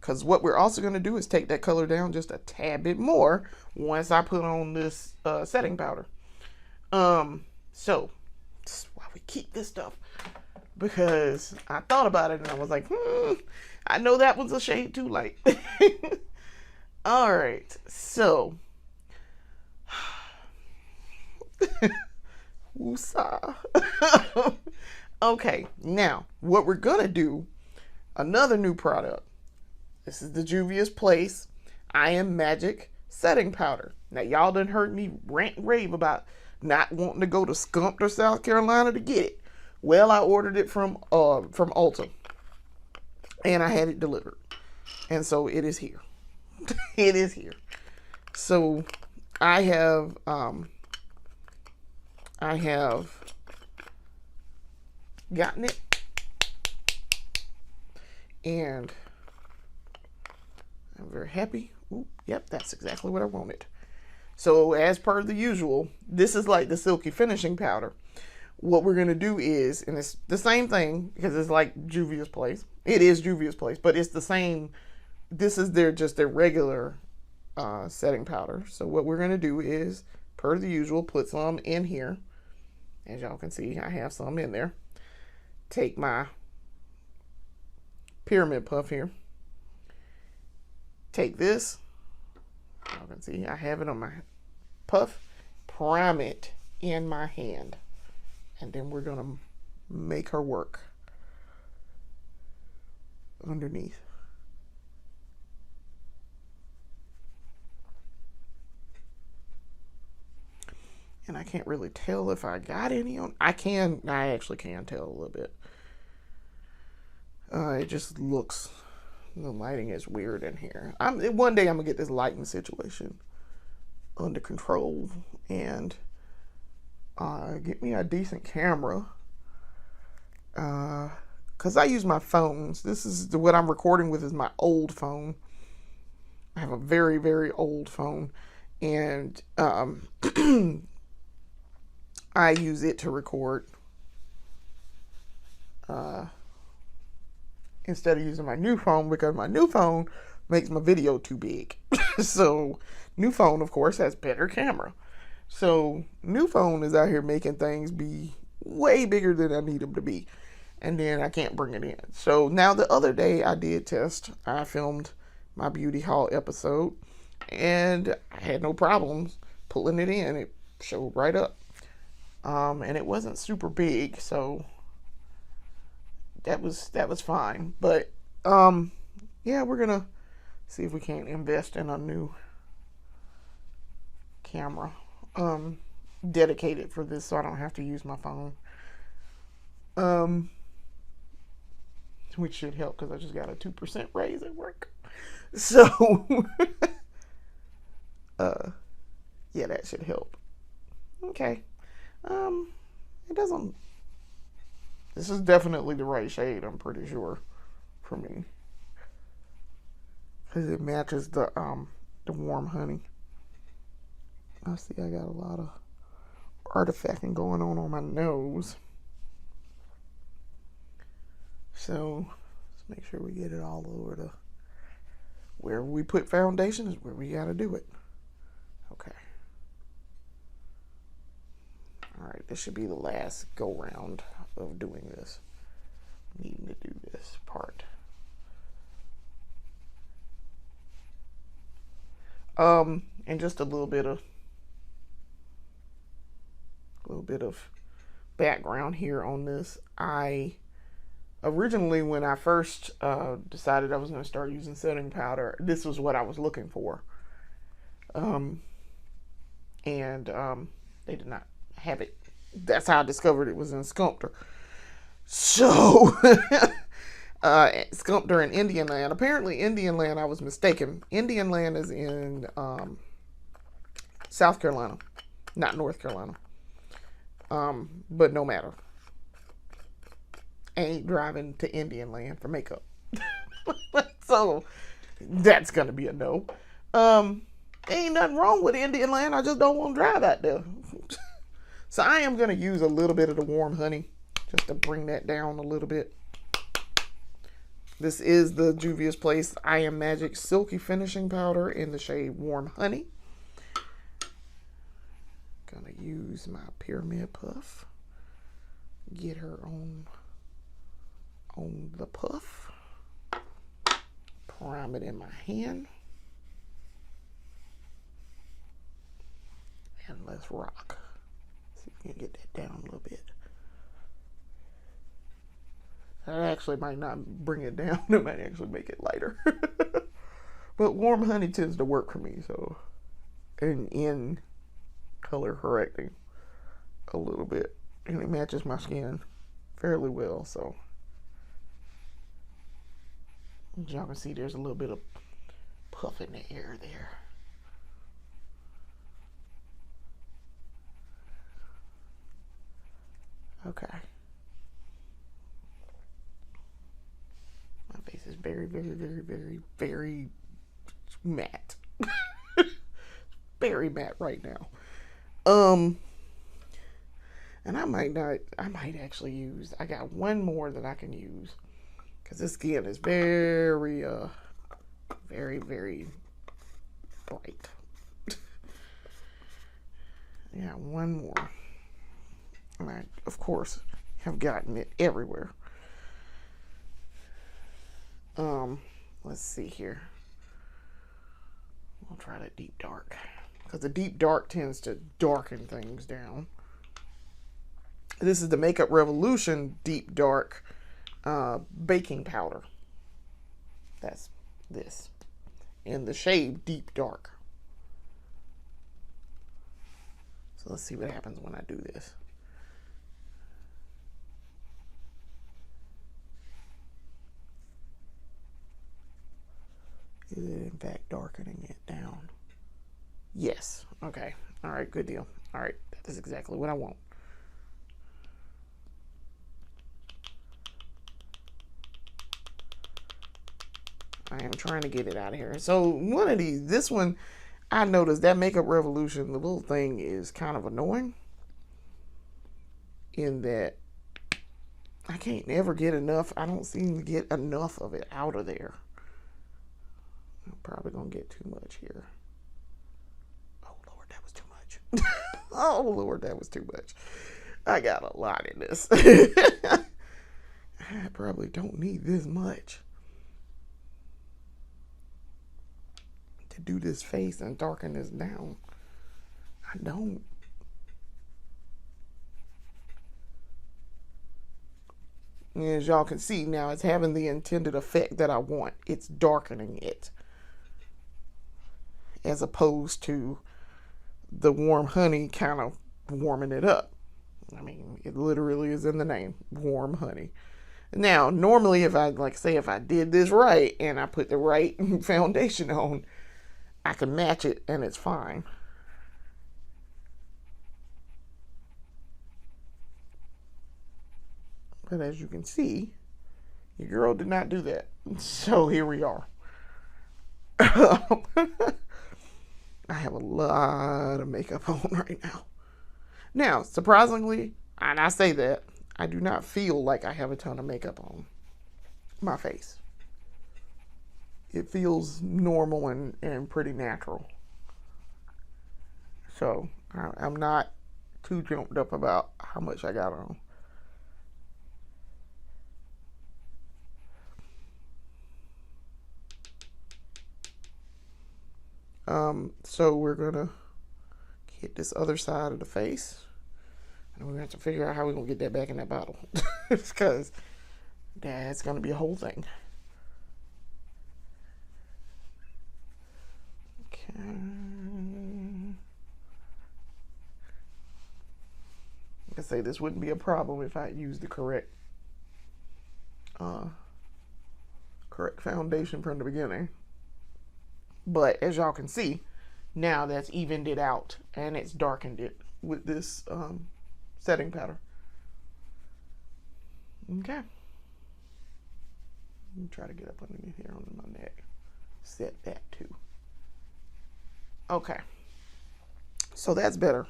because what we're also going to do is take that color down just a tad bit more once I put on this setting powder. So this is why we keep this stuff, because I thought about it and I was like, I know that one's a shade too light. All right, so woosah. Okay, now what we're gonna do, another new product. This is the Juvia's Place I Am Magic setting powder. Now y'all done heard me rant and rave about not wanting to go to Sumter, South Carolina to get it. Well, I ordered it from Ulta, and I had it delivered, and so it is here. It is here. So I have gotten it, and I'm very happy. Ooh, yep, that's exactly what I wanted. So as per the usual, this is like the silky finishing powder. What we're going to do is, and it's the same thing because it's like Juvia's Place. It is Juvia's Place, but it's the same. This is just their regular setting powder. So what we're going to do is, per the usual, put some in here. As y'all can see, I have some in there. Take my pyramid puff here. Take this. Y'all can see I have it on my puff. Prime it in my hand. And then we're going to make her work underneath. And I can't really tell if I got any on. I actually can tell a little bit. It just looks, the lighting is weird in here. One day I'm going to get this lighting situation under control and get me a decent camera. Because I use my phones. This is what I'm recording with is my old phone. I have a very, very old phone. And I use it to record instead of using my new phone, because my new phone makes my video too big. So new phone, of course, has better camera. So new phone is out here making things be way bigger than I need them to be. And then I can't bring it in. So now the other day I did test. I filmed my beauty haul episode and I had no problems pulling it in. It showed right up. And it wasn't super big, so that was fine. But yeah, we're gonna see if we can't invest in a new camera dedicated for this, so I don't have to use my phone. Which should help because I just got a 2% raise at work. So yeah, that should help. Okay. It doesn't. This is definitely the right shade, I'm pretty sure, for me, because it matches the warm honey. I see I got a lot of artifacting going on my nose, so let's make sure we get it all over the. Wherever we put foundation is where we got to do it. Okay. All right, this should be the last go round of doing this. Needing to do this part. And just a little bit of background here on this. I originally, when I first decided I was going to start using setting powder, this was what I was looking for. They did not have it. That's how I discovered it was in Sumter. So Sculptor in Indian Land. Apparently, Indian Land, I was mistaken. Indian Land is in South Carolina, not North Carolina. But no matter. I ain't driving to Indian Land for makeup. So that's gonna be a no. Ain't nothing wrong with Indian Land. I just don't want to drive out there. So I am gonna use a little bit of the warm honey just to bring that down a little bit. This is the Juvia's Place I Am Magic Silky Finishing Powder in the shade Warm Honey. Gonna use my Pyramid Puff. Get her on the puff. Prime it in my hand. And let's rock. See if we can get that down a little bit. That actually might not bring it down. It might actually make it lighter. But warm honey tends to work for me, so. And in color correcting a little bit. And it matches my skin fairly well, so. As y'all can see, there's a little bit of puff in the air there. Okay. My face is very, very, very, very, very matte. Very matte right now. And I might actually use, I got one more that I can use. Because this skin is very, very, very bright. Yeah, one more. And I, of course, have gotten it everywhere. Let's see here. I'll try the deep dark. Because the deep dark tends to darken things down. This is the Makeup Revolution Deep Dark baking powder. That's this. In the shade Deep Dark. So let's see what happens when I do this. Is it in fact darkening it down? Yes. Okay. All right. Good deal. All right. That is exactly what I want. I am trying to get it out of here. So one of these, this one, I noticed that Makeup Revolution, the little thing is kind of annoying. In that I can't ever get enough. I don't seem to get enough of it out of there. I'm probably going to get too much here. Oh, Lord, that was too much. Oh, Lord, that was too much. I got a lot in this. I probably don't need this much to do this face and darken this down. I don't. And as y'all can see now, it's having the intended effect that I want. It's darkening it. As opposed to the warm honey kind of warming it up. I mean, it literally is in the name, warm honey. Now, normally if I, like say, if I did this right and I put the right foundation on, I can match it and it's fine. But as you can see, your girl did not do that. So here we are. I have a lot of makeup on right now. Now, surprisingly, and I say that, I do not feel like I have a ton of makeup on my face. It feels normal and pretty natural. So, I'm not too jumped up about how much I got on. So we're gonna get this other side of the face, and we're gonna have to figure out how we're gonna get that back in that bottle, because that's gonna be a whole thing. Okay. I say this wouldn't be a problem if I used the correct correct foundation from the beginning. But as y'all can see, now that's evened it out and it's darkened it with this setting powder. Okay. Let me try to get up underneath here on my neck. Set that too. Okay. So that's better.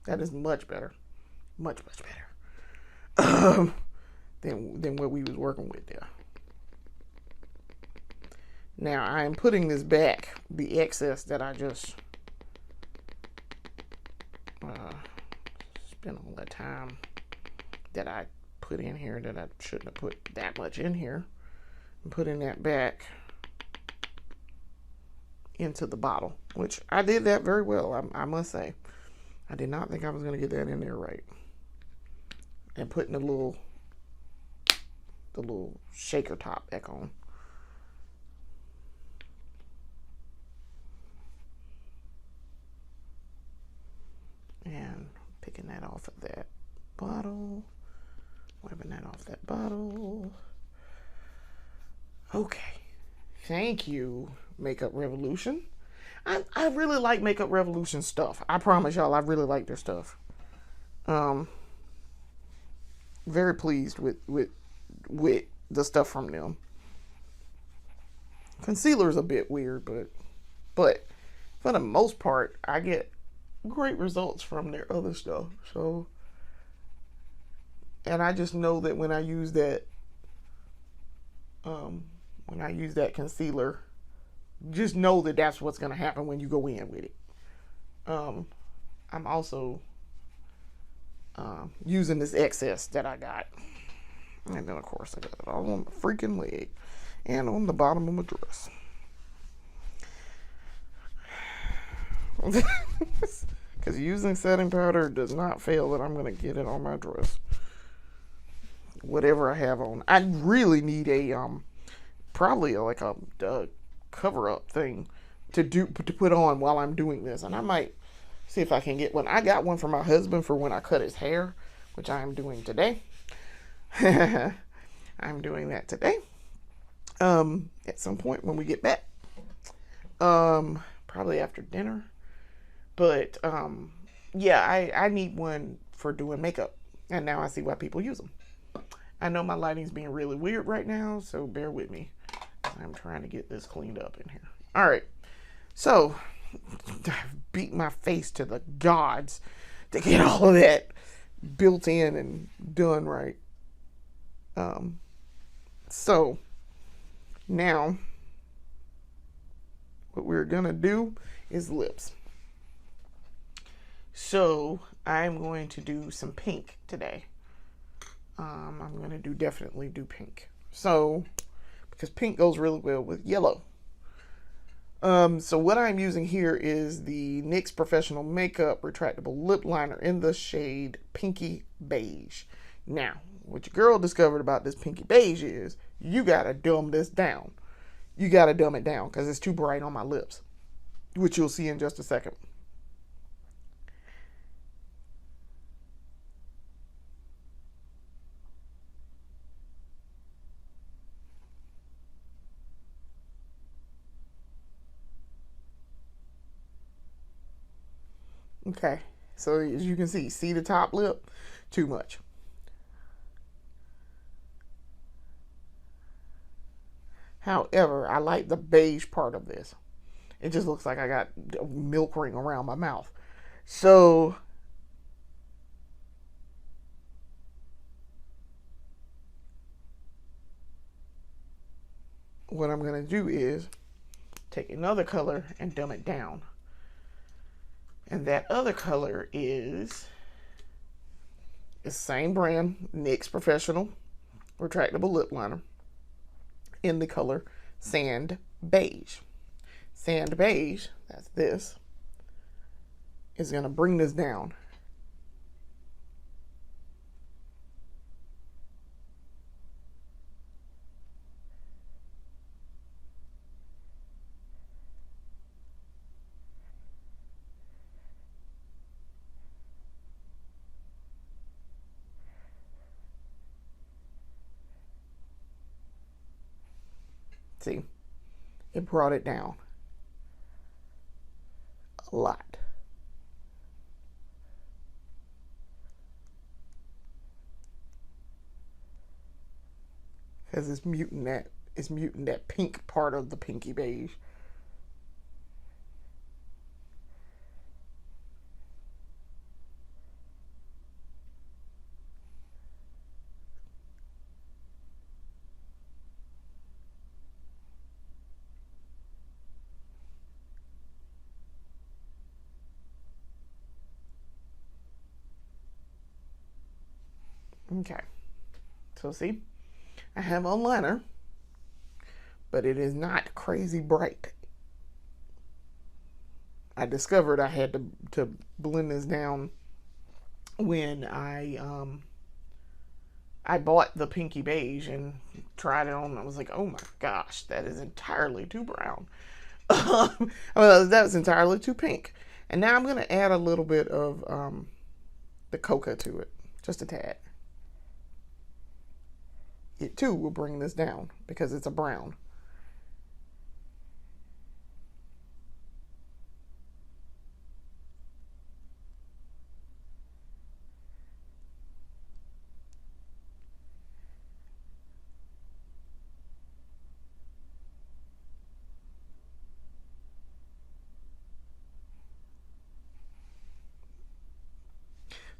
That is much better. Much better. Than what we was working with there. Now I am putting this back, the excess that I just spent all that time that I put in here that I shouldn't have put that much in here. I'm putting that back into the bottle, which I did that very well, I must say. I did not think I was going to get that in there right. And putting the little shaker top back on. And picking that off of that bottle. Wiping that off that bottle. Okay. Thank you, Makeup Revolution. I really like Makeup Revolution stuff. I promise y'all, I really like their stuff. Very pleased with the stuff from them. Concealer's a bit weird, but for the most part, I get great results from their other stuff. So, and I just know that when I use that concealer, just know that that's what's going to happen when you go in with it. I'm also using this excess that I got. And then, of course, I got it all on my freaking leg and on the bottom of my dress. Because using setting powder does not fail that I'm going to get it on my dress. Whatever I have on. I really need a, probably like a cover-up thing to put on while I'm doing this. And I might see if I can get one. I got one for my husband for when I cut his hair, which I am doing today. I'm doing that today. At some point when we get back. Probably after dinner. But yeah, I need one for doing makeup. And now I see why people use them. I know my lighting's being really weird right now, so bear with me. I'm trying to get this cleaned up in here. All right. So, I've beat my face to the gods to get all of that built in and done right. So, now, what we're going to do is lips. So, I'm going to do some pink today. I'm going to definitely do pink. So, because pink goes really well with yellow. So what I'm using here is the NYX Professional Makeup Retractable Lip Liner in the shade Pinky Beige. Now, what your girl discovered about this Pinky Beige is, you gotta dumb this down. You gotta dumb it down because it's too bright on my lips, which you'll see in just a second. Okay, so as you can see the top lip? Too much. However, I like the beige part of this. It just looks like I got a milk ring around my mouth. So, what I'm going to do is take another color and dumb it down. And that other color is the same brand, NYX Professional Retractable Lip Liner in the color Sand Beige. Sand Beige, that's this, is going to bring this down. See, it brought it down a lot. Because it's muting that pink part of the pinky beige. Okay, so see, I have a liner, but it is not crazy bright. I discovered I had to blend this down when I bought the pinky beige and tried it on. I was like, oh my gosh, that is entirely too brown. Well, that was entirely too pink. And now I'm going to add a little bit of the cocoa to it, just a tad. It too will bring this down because it's a brown.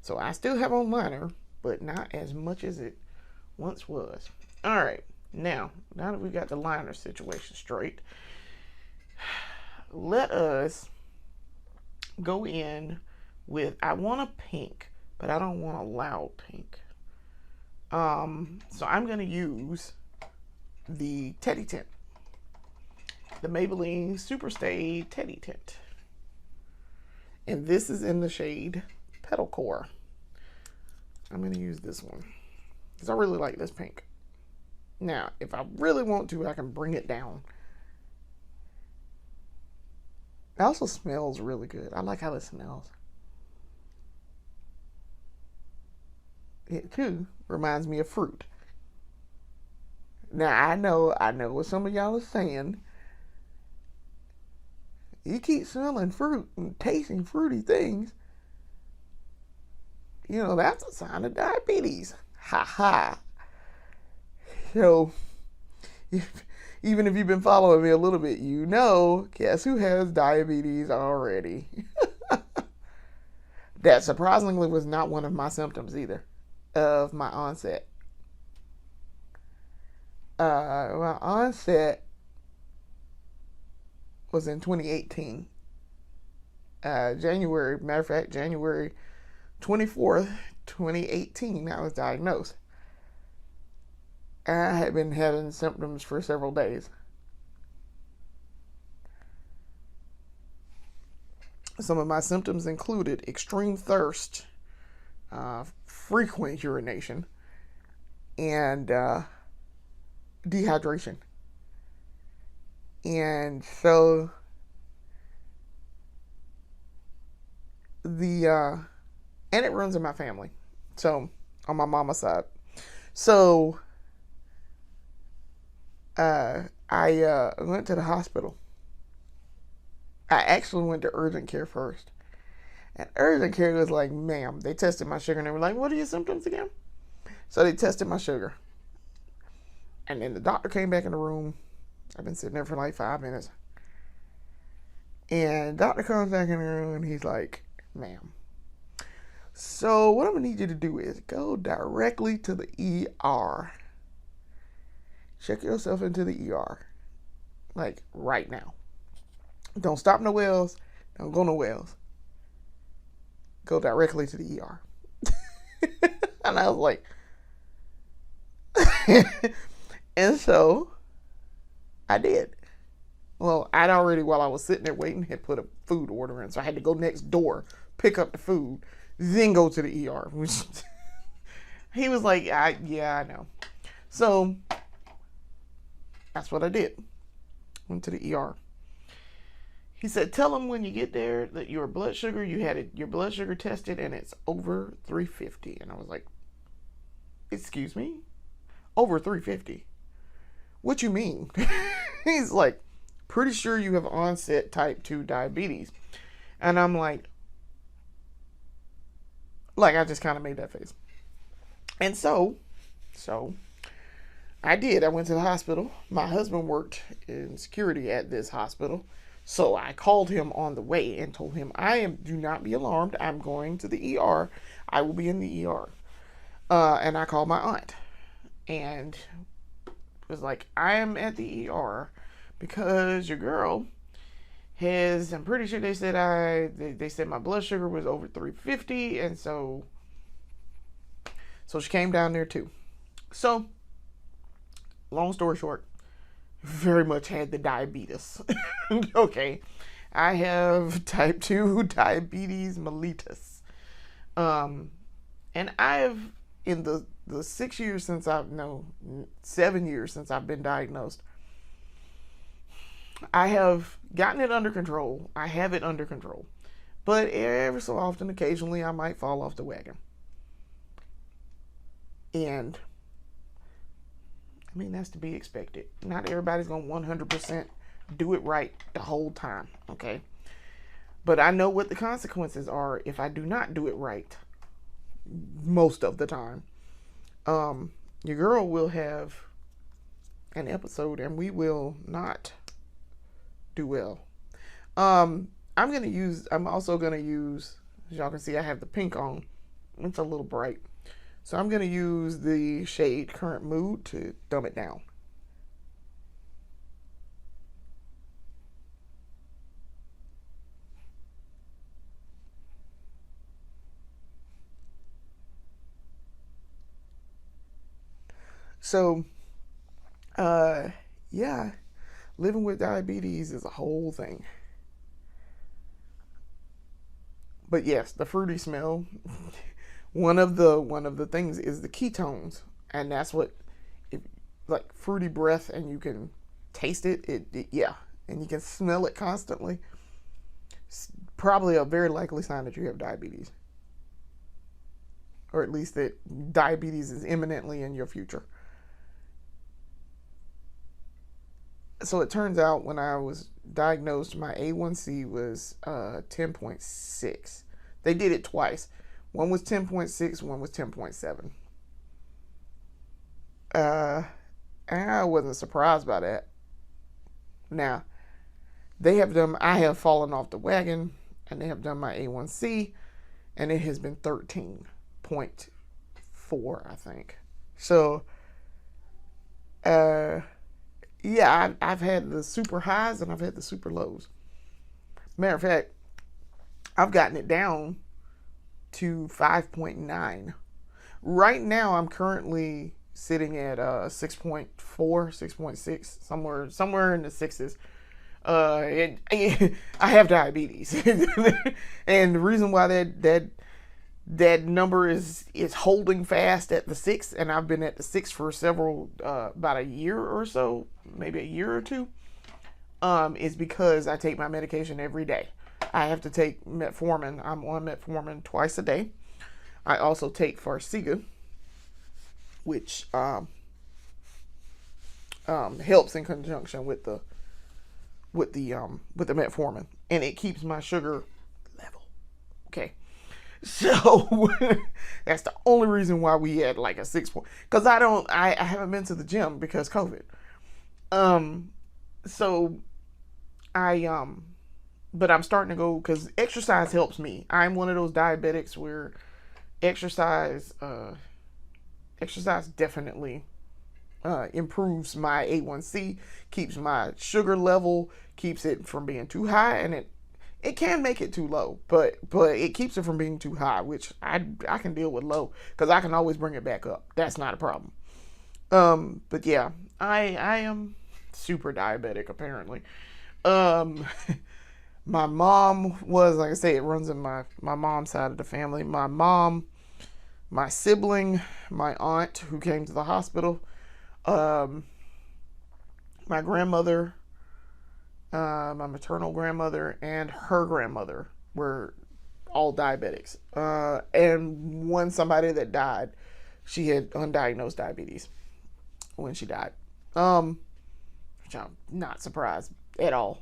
So I still have on liner, but not as much as it once was. All right, now that we've got the liner situation straight, let us go in with, I want a pink, but I don't want a loud pink. So I'm going to use the Teddy Tint, the Maybelline Superstay Teddy Tint. And this is in the shade Petal Core. I'm going to use this one because I really like this pink. Now, if I really want to, I can bring it down. It also smells really good. I like how it smells. It too reminds me of fruit. Now, I know what some of y'all are saying. You keep smelling fruit and tasting fruity things. You know, that's a sign of diabetes. Ha ha. So, even if you've been following me a little bit, you know, guess who has diabetes already? That surprisingly was not one of my symptoms either, of my onset. My onset was in 2018. January, matter of fact, January 24th, 2018, I was diagnosed. I had been having symptoms for several days. Some of my symptoms included extreme thirst, frequent urination, and dehydration. And so and it runs in my family. So on my mama's side. So I went to the hospital. I actually went to urgent care first. And urgent care was like, ma'am, they tested my sugar and they were like, what are your symptoms again? So they tested my sugar. And then the doctor came back in the room. I've been sitting there for like 5 minutes. And doctor comes back in the room and he's like, ma'am, so what I'm going to need you to do is go directly to the ER. Check yourself into the ER. Like right now. Don't stop nowhere else. Don't go nowhere else. Go directly to the ER. And I was like, and so I did. Well, I'd already, while I was sitting there waiting, had put a food order in. So I had to go next door, pick up the food, then go to the ER. He was like, yeah, I know. So that's what I did. Went to the ER. He said, tell them when you get there that your blood sugar, your blood sugar tested and it's over 350. And I was like, excuse me? Over 350? What you mean? He's like, pretty sure you have onset type 2 diabetes. And I'm like I just kind of made that face. And so I did. I went to the hospital. My husband worked in security at this hospital. So I called him on the way and told him, do not be alarmed. I'm going to the ER. I will be in the ER. And I called my aunt and was like, I am at the ER because your girl has, I'm pretty sure they said my blood sugar was over 350. And so she came down there too. So long story short, very much had the diabetes. Okay. I have type 2 diabetes mellitus. And I've, in the 7 years since I've been diagnosed, I have gotten it under control. I have it under control. But every so often, occasionally, I might fall off the wagon. And I mean, that's to be expected. Not everybody's going to 100% do it right the whole time, okay? But I know what the consequences are if I do not do it right most of the time. Your girl will have an episode and we will not do well. I'm also going to use, as y'all can see, I have the pink on. It's a little bright. So I'm going to use the shade Current Mood to dumb it down. So, yeah, living with diabetes is a whole thing. But yes, the fruity smell. One of the things is the ketones, and that's what, like fruity breath, and you can taste it. Yeah, and you can smell it constantly. It's probably a very likely sign that you have diabetes, or at least that diabetes is imminently in your future. So it turns out when I was diagnosed, my A1C was 10.6. They did it twice. One was 10.6, one was 10.7. I wasn't surprised by that. Now, I have fallen off the wagon, and they have done my A1C, and it has been 13.4, I think. So, yeah, I've had the super highs and I've had the super lows. Matter of fact, I've gotten it down to 5.9. Right now, I'm currently sitting at 6.4, 6.6, somewhere in the sixes. I have diabetes, and the reason why that number is holding fast at the 6, and I've been at the 6 for about a year or so, maybe a year or two, is because I take my medication every day. I have to take metformin. I'm on metformin twice a day. I also take Farxiga, which helps in conjunction with the metformin, and it keeps my sugar level. Okay, so that's the only reason why we had like a 6 point. Because I haven't been to the gym because COVID. So but I'm starting to go because exercise helps me. I'm one of those diabetics where exercise definitely improves my A1C, keeps my sugar level, keeps it from being too high, and it can make it too low, but it keeps it from being too high, which I can deal with low because I can always bring it back up. That's not a problem. But yeah, I am super diabetic apparently. My mom was, like I say, it runs in my mom's side of the family. My mom, my sibling, my aunt who came to the hospital, my grandmother, my maternal grandmother, and her grandmother were all diabetics. And somebody that died, she had undiagnosed diabetes when she died. which I'm not surprised at all.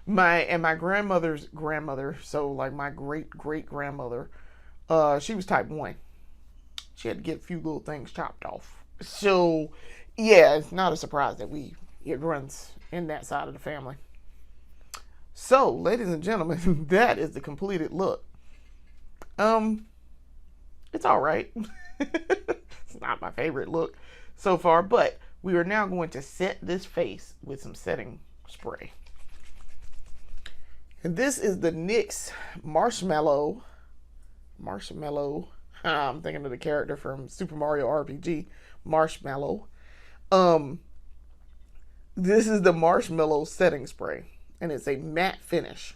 My grandmother's grandmother, so like my great great grandmother, she was type 1. She had to get a few little things chopped off. So yeah, it's not a surprise that it runs in that side of the family. So, ladies and gentlemen, that is the completed look. It's all right. It's not my favorite look so far, but we are now going to set this face with some setting spray. And this is the NYX Marshmallow. I'm thinking of the character from Super Mario RPG, Marshmallow. This is the Marshmallow setting spray, and it's a matte finish.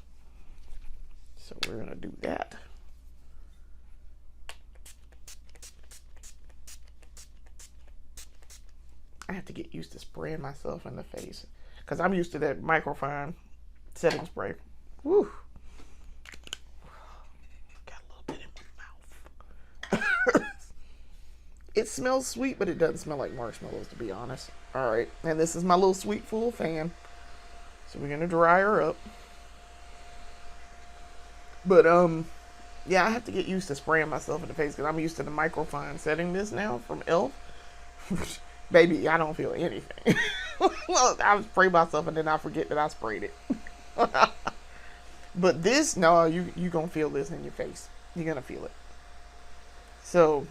So we're gonna do that. I have to get used to spraying myself in the face because I'm used to that microfine setting spray. Woo. Got a little bit in my mouth. It smells sweet, but it doesn't smell like marshmallows, to be honest. All right, and this is my little sweet full fan. So we're gonna dry her up. But yeah, I have to get used to spraying myself in the face because I'm used to the microfine setting mist now from e.l.f. Baby, I don't feel anything. I spray myself and then I forget that I sprayed it. But this, no, you gonna feel this in your face. You're gonna feel it. So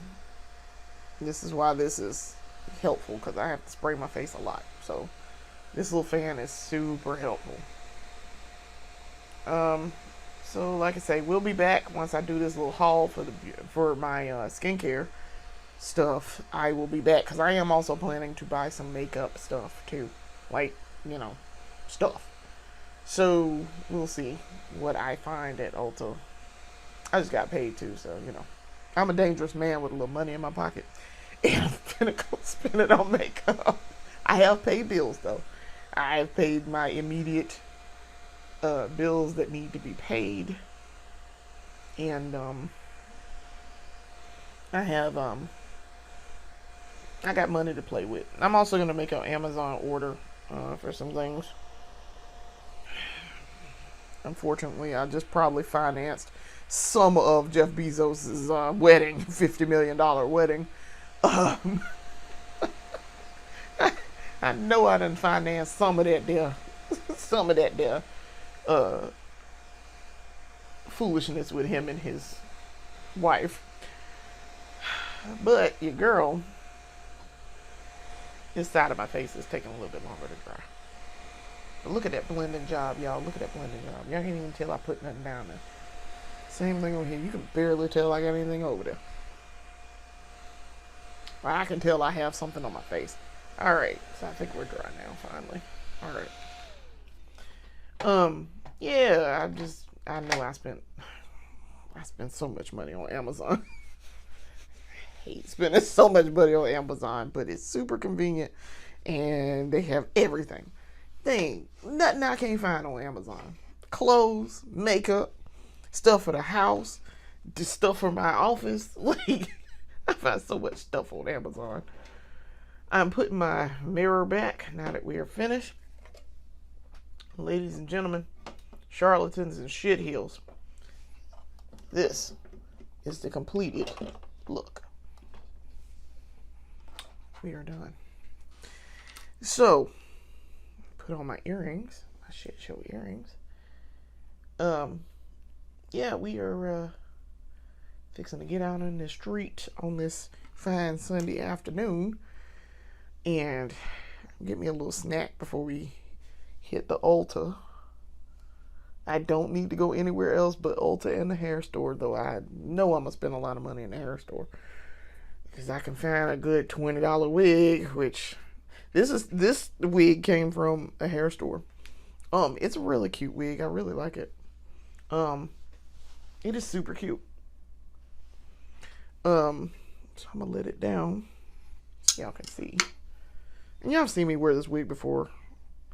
this is why this is helpful, because I have to spray my face a lot. So this little fan is super helpful. So like I say, we'll be back once I do this little haul for my skincare stuff. I will be back because I am also planning to buy some makeup stuff too, like, you know, stuff. So we'll see what I find at Ulta. I just got paid too, so you know, I'm a dangerous man with a little money in my pocket, and I'm gonna go spend it on makeup. I have paid bills though. I have paid my immediate bills that need to be paid, and I got money to play with. I'm also gonna make an Amazon order for some things. Unfortunately, I just probably financed some of Jeff Bezos's wedding, $50 million wedding. I know I done financed some of that there, foolishness with him and his wife. But your girl, this side of my face is taking a little bit longer to dry. But look at that blending job, y'all. Look at that blending job. Y'all can't even tell I put nothing down there. Same thing over here. You can barely tell I got anything over there. Well, I can tell I have something on my face. Alright, so I think we're dry now, finally. Alright. Yeah, I know I spent so much money on Amazon. I hate spending so much money on Amazon, but it's super convenient and they have everything. Nothing I can't find on Amazon. Clothes, makeup, stuff for the house, just stuff for my office. Like, I find so much stuff on Amazon. I'm putting my mirror back now that we are finished. Ladies and gentlemen, charlatans and shitheels, this is the completed look. We are done. So, put on my earrings, my shit show earrings. Yeah, we are fixing to get out in the street on this fine Sunday afternoon and get me a little snack before we hit the Ulta. I don't need to go anywhere else but Ulta and the hair store, though I know I'm gonna spend a lot of money in the hair store because I can find a good $20 wig, which this wig came from a hair store. It's a really cute wig. I really like it. It is super cute. So I'm gonna let it down so y'all can see. And y'all have seen me wear this wig before.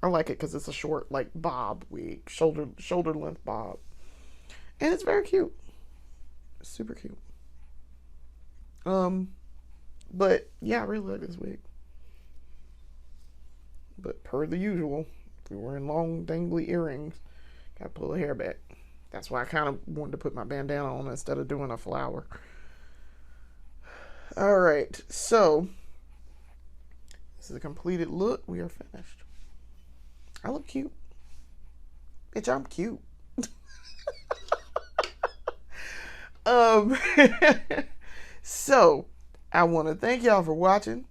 I like it because it's a short, like, bob wig, shoulder length bob, and it's very cute. It's super cute. But yeah, I really like this wig. But per the usual, if we were in long dangly earrings, gotta pull the hair back. That's why I kind of wanted to put my bandana on instead of doing a flower. All right, so this is a completed look. We are finished. I look cute. Bitch, I'm cute. um, so I want to thank y'all for watching.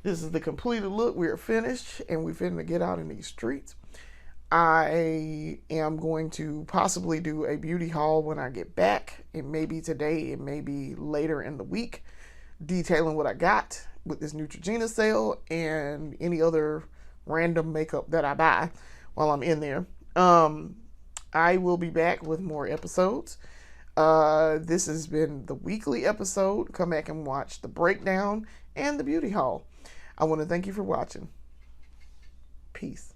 This is the completed look. We are finished, and we finna get out in these streets. I am going to possibly do a beauty haul when I get back. It may be today, it may be later in the week, detailing what I got with this Neutrogena sale and any other random makeup that I buy while I'm in there. I will be back with more episodes. This has been the weekly episode. Come back and watch the breakdown and the beauty haul. I want to thank you for watching. Peace.